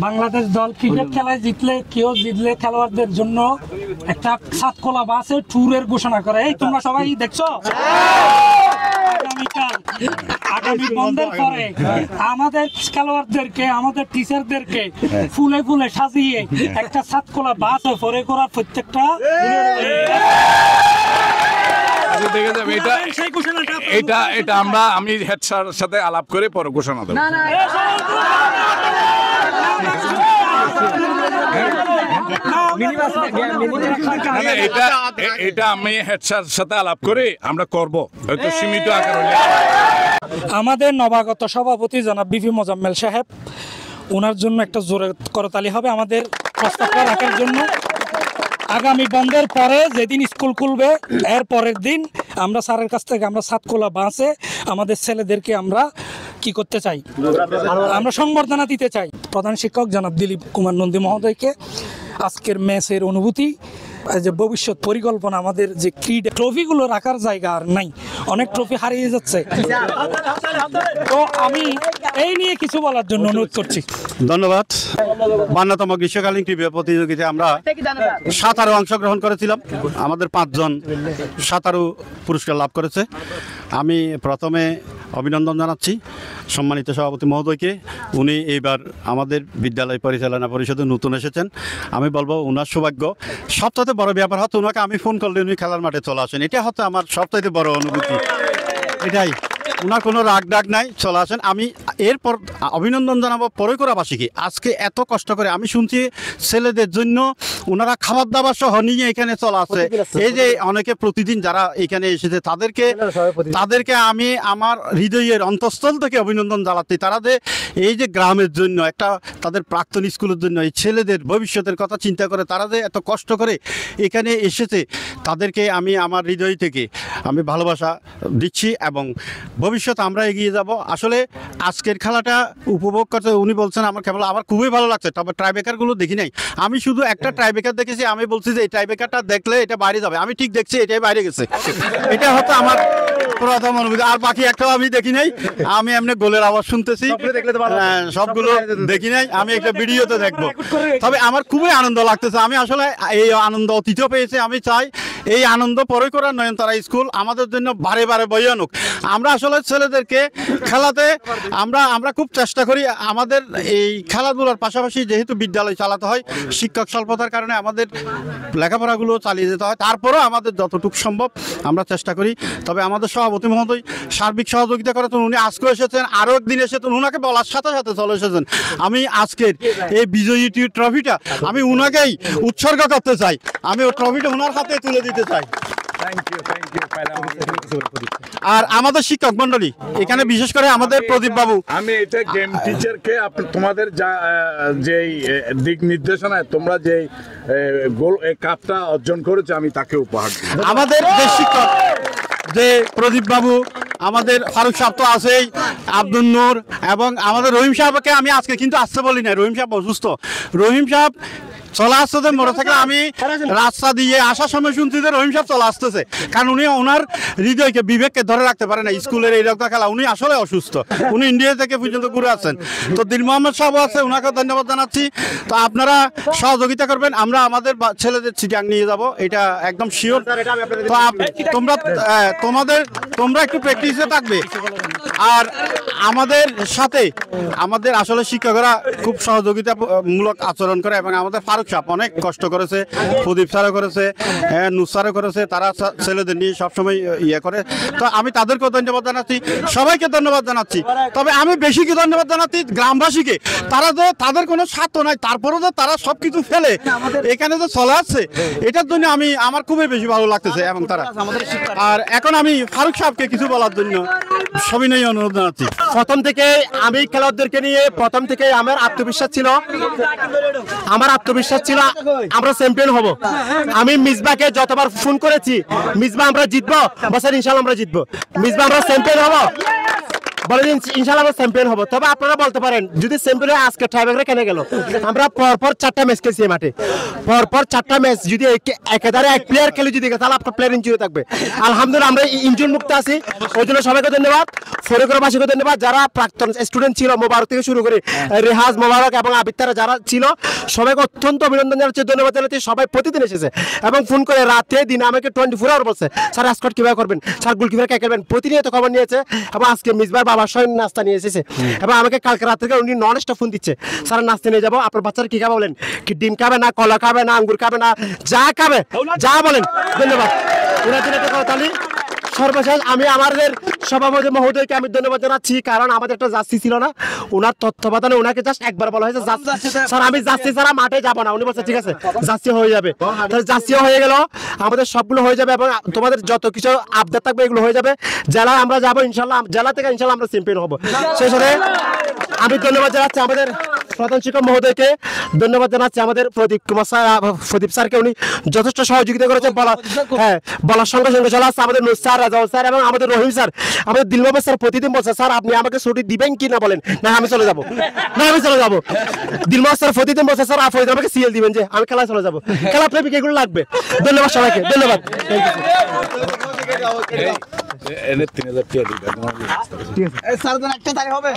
বাংলাদেশ দল ক্রিকেট খেলায় জিতলে খেলোয়াড়দের জন্য একটা সাতকলা বাসে ট্যুরের ঘোষণা করে। এই তোমরা সবাই দেখছো? আগামী বন্ধের পরে আমাদের খেলোয়াড়দেরকে, আমাদের টিচারদেরকে ফুলে ফুলে সাজিয়ে একটা সাতকলা বাস পরে করার প্রত্যেকটা আমি হেড স্যারের সাথে আলাপ করে পরে ঘোষণা দেবো। এটা আমি হেড স্যারের সাথে আলাপ করে আমরা করবো, হয়তো সীমিত আকার হলে। আমাদের নবাগত সভাপতি জনাব বিপি মোজাম্মেল সাহেব, ওনার জন্য একটা জোরে করতালি হবে আমাদের প্রস্তাবটা রাখার জন্য। আগামী বন্ধের পরে যেদিন স্কুল খুলবে এর পরের দিন আমরা স্যারের কাছ থেকে আমরা সাতকোলা বাসে আমাদের ছেলেদেরকে আমরা কি করতে চাই, আমরা সংবর্ধনা দিতে চাই। প্রধান শিক্ষক জনাব দিলীপ কুমার নন্দী মহোদয়কে আজকের ম্যাচের অনুভূতি, যে ভবিষ্যৎ পরিকল্পনা, আমাদের যে ক্রীড়া ট্রফিগুলো রাখার জায়গা আর নাই, অনেক ট্রফি হারিয়ে যাচ্ছে। তো আমি এই নিয়ে কিছু বলার জন্য অনুরোধ করছি। ধন্যবাদ। 52তম গ্রীষ্মকালীন ক্রীড়া প্রতিযোগিতায় আমরা সাঁতারু অংশগ্রহণ করেছিলাম। আমাদের 5 জন সাঁতারু পুরস্কার লাভ করেছে। আমি প্রথমে অভিনন্দন জানাচ্ছি সম্মানিত সভাপতি মহোদয়কে। উনি এইবার আমাদের বিদ্যালয় পরিচালনা পরিষদে নতুন এসেছেন। আমি বলবো ওনার সৌভাগ্য। সবথেকে বড় ব্যাপার হতো ওনাকে আমি ফোন করলে উনি খেলার মাঠে চলে আসেন। এটা হচ্ছে আমার সবথেকে বড় অনুভূতি। এটাই, ওনার কোনো রাগ ডাক নাই, চলে আসেন। আমি এরপর অভিনন্দন জানাবো পরকড়াবাসীকে। আজকে এত কষ্ট করে আমি শুনছি ছেলেদের জন্য ওনারা খাবার দাবার সহ নিয়ে এখানে চলে আসে। এই যে অনেকে প্রতিদিন যারা এখানে এসেছে তাদেরকে আমি আমার হৃদয়ের অন্তঃস্থল থেকে অভিনন্দন জানাচ্ছি। তারা যে এই যে গ্রামের জন্য একটা তাদের প্রাক্তন স্কুলের জন্য এই ছেলেদের ভবিষ্যতের কথা চিন্তা করে তারা যে এত কষ্ট করে এখানে এসেছে, তাদেরকে আমি আমার হৃদয় থেকে আমি ভালোবাসা দিচ্ছি এবং ভবিষ্যৎ আমরা এগিয়ে যাব। আসলে আজকের খেলাটা উপভোগ করতে উনি বলছেন আমার খেলা আমার খুবই ভালো লাগছে। তবে ট্রাইবেকারগুলো দেখি নাই, আমি শুধু একটা ট্রাইবেকার দেখেছি। আমি বলছি যে এই ট্রাইবেকারটা দেখলে এটা বাইরে যাবে, আমি ঠিক দেখছি এটাই বাইরে গেছে। এটা হচ্ছে আমার প্রথম অনুভূতি। আর বাকি একটাও আমি দেখি নাই। আমি এমনি গোলের আওয়াজ শুনতেছি, সবগুলো দেখি নাই। আমি একটা ভিডিওতে দেখবো। তবে আমার খুবই আনন্দ লাগতেছে। আমি আসলে এই আনন্দ অতীতও পেয়েছি। আমি চাই এই আনন্দ পরকড়া নয়নতারা স্কুল আমাদের জন্য বারে বারে বয়ে আনুক। আমরা আসলে ছেলেদেরকে খেলাতে আমরা খুব চেষ্টা করি। আমাদের এই খেলাধুলার পাশাপাশি যেহেতু বিদ্যালয় চালাতে হয়, শিক্ষক স্বল্পতার কারণে আমাদের লেখাপড়াগুলো চালিয়ে যেতে হয়। তারপরেও আমাদের যতটুকু সম্ভব আমরা চেষ্টা করি। তবে আমাদের সভাপতি মহোদয় সার্বিক সহযোগিতা করেছেন। উনি আজকেও এসেছেন, আরও একদিন এসেছেন। ওনাকে বলার সাথে সাথে চলে এসেছেন। আমি আজকের এই বিজয়ী ট্রফিটা আমি উনাকেই উৎসর্গ করতে চাই। আমি ওই ট্রফিটা ওনার হাতে তুলে দিতে চাই। আর আমাদের শিক্ষক মন্ডলী এখানে বিশেষ করে আমাদের প্রদীপ বাবু, আমি এটা গেম টিচারকে তোমাদের যে দিক নির্দেশনায় তোমরা যে গোল কাপটা অর্জন করেছো আমি তাকে উপহার দিই। আমাদের যে শিক্ষক যে প্রদীপ বাবু, আমাদের ফারুক সাহেব তো আছেই, আব্দুল নূর এবং আমাদের রহিম সাহেবকে আমি আজকে কিন্তু আসতে বলি না। রহিম সাহেব অসুস্থ। রহিম সাহেব চলে আসতেছে মোটর সাইকেলে। আমি রাস্তা দিয়ে আসার সময় শুনছি যে রহিম সাহেব চলে আসতেছে, কারণ উনি ওনার হৃদয়কে বিবেককে ধরে রাখতে পারে না। স্কুলের এই রকম খেলা উনি আসলে অসুস্থ। উনি ইন্ডিয়া থেকে পর্যন্ত ঘুরে আসছেন। তো দিল মোহাম্মদ সাহেব আছে, ওনাকে ধন্যবাদ জানাচ্ছি। তো আপনারা সহযোগিতা করবেন। আমরা আমাদের ছেলেদের চিটাং নিয়ে যাব, এটা একদম শিওর। তো তোমরা একটু প্র্যাকটিসে থাকবে। আর আমাদের সাথে আমাদের আসলে শিক্ষকরা খুব সহযোগিতামূলক আচরণ করে এবং আমাদের ফারুক ফারুক সাহেব অনেক কষ্ট করেছে, প্রদীপ স্যারও করেছে, নুসারও করেছে, তারা ছেলেদের নিয়ে সবসময় ইয়ে করে। তো আমি তাদেরকেও ধন্যবাদ জানাচ্ছি, সবাইকে ধন্যবাদ জানাচ্ছি। তবে আমি বেশি কি ধন্যবাদ জানাচ্ছি গ্রামবাসীকে, তারা যে তাদের কোনো স্বার্থ নাই, তারপরেও যে তারা সব কিছু ফেলে এখানে যে চলে আসছে, এটার জন্য আমার খুবই বেশি ভালো লাগতেছে। এবং তারা আর এখন আমি ফারুক সাহেবকে কিছু বলার জন্য সবিনয় অনুরোধ জানাচ্ছি। প্রথম থেকে আমি খেলোয়াড়দেরকে নিয়ে প্রথম থেকে আমার আত্মবিশ্বাস ছিল আমরা চ্যাম্পিয়ন হব। আমি মিসবাকে যতবার ফোন করেছি, মিসবা আমরা জিতবো, বছর ইনশাল্লাহ আমরা জিতবো, মিসবা আমরা চ্যাম্পিয়ন হব, বলে ইনশাল্লাহ আমরা চ্যাম্পিয়ন হব। তবে আপনারা বলতে পারেন যদি চ্যাম্পিয়ন হয় আজকে টাইব্রেকারে কেন গেল? আমরা পরপর 4টা ম্যাচ খেলছি মাঠে, পরপর 4টা ম্যাচ যদি একেবারে এক প্লেয়ার খেলে যদি তাহলে আপনার প্লেয়ার ইনজুরি থাকবে। আলহামদুলিল্লাহ আমরা ইনজুরি মুক্ত আছি, ওই জন্য সবাইকে ধন্যবাদ, ফরিদপুরবাসীকে ধন্যবাদ, যারা প্রাক্তন স্টুডেন্ট ছিল মোবারক থেকে শুরু করে রেহাজ, মোবারক এবং আবিদ তারা যারা ছিল সবাইকে অত্যন্ত অভিনন্দন জানাচ্ছি, ধন্যবাদ জানাচ্ছি। সবাই প্রতিদিন এসেছে এবং ফোন করে রাতে দিনে আমাকে 24 আওয়ার বলছে স্যার স্কোয়াড কিভাবে করবেন, স্যার গোলকিপার কে খেলবেন, প্রতিনিয়ত খবর নিয়েছে। এবং আজকে মিসবার বাবার সঙ্গে নাস্তা নিয়ে এসেছে এবং আমাকে কালকে রাত থেকে উনি নন স্টপ ফোন দিচ্ছে, স্যার নাস্তা নিয়ে যাবো, আপনার বাচ্চারা কি খাবে বলেন, কি ডিম খাবে না কলা খাবে না আঙ্গুর খাবে না যা খাবে যা বলেন। ধন্যবাদ ওনার জন্য একটা করতালি। সর্বশেষ আমি আমাদের সভাপতি মহোদয়কে আমি ধন্যবাদ জানাচ্ছি, কারণ আমাদের একটা জার্সি ছিল না, ওনার তত্ত্বাবধানে ওনাকে জাস্ট একবার বলা হয়েছে স্যার আমি জার্সি ছাড়া মাঠে যাবো না, উনি বলছে ঠিক আছে জার্সি হয়ে যাবে। তাহলে জার্সিও হয়ে গেল, আমাদের সবগুলো হয়ে যাবে এবং তোমাদের যত কিছু আপডেট থাকবে এগুলো হয়ে যাবে। জেলা আমরা যাবো ইনশাল্লাহ, জেলা থেকে ইনশাল্লাহ আমরা চ্যাম্পিয়ন হবো। সেই সাথে আমি ধন্যবাদ জানাচ্ছি আমাদের প্রধান শিক্ষক মহোদয়কে, ধন্যবাদ জানাচ্ছি আমাদের প্রদীপ স্যারকে, উনি যথেষ্ট সহযোগিতা করেছে। বলার সঙ্গে সঙ্গে চলে আসছে আমাদের নুস স্যার, রাজাউল স্যার এবং আমাদের রহিম স্যার, আমাদের দিলবাবা স্যার প্রতিদিন বলছে স্যার আপনি আমাকে ছুটি দিবেন কি না বলেন, না আমি চলে যাবো, না আমি চলে যাবো। দিলবাবা স্যার প্রতিদিন বলছে স্যার আপনি আমাকে সিএল দিবেন, যে আমি খেলায় চলে যাবো, খেলা প্রেমিক এগুলো লাগবে। ধন্যবাদ সবাইকে, ধন্যবাদ। এনে 3000 টাকা দিবেন। ঠিক আছে স্যার একটা তাই হবে।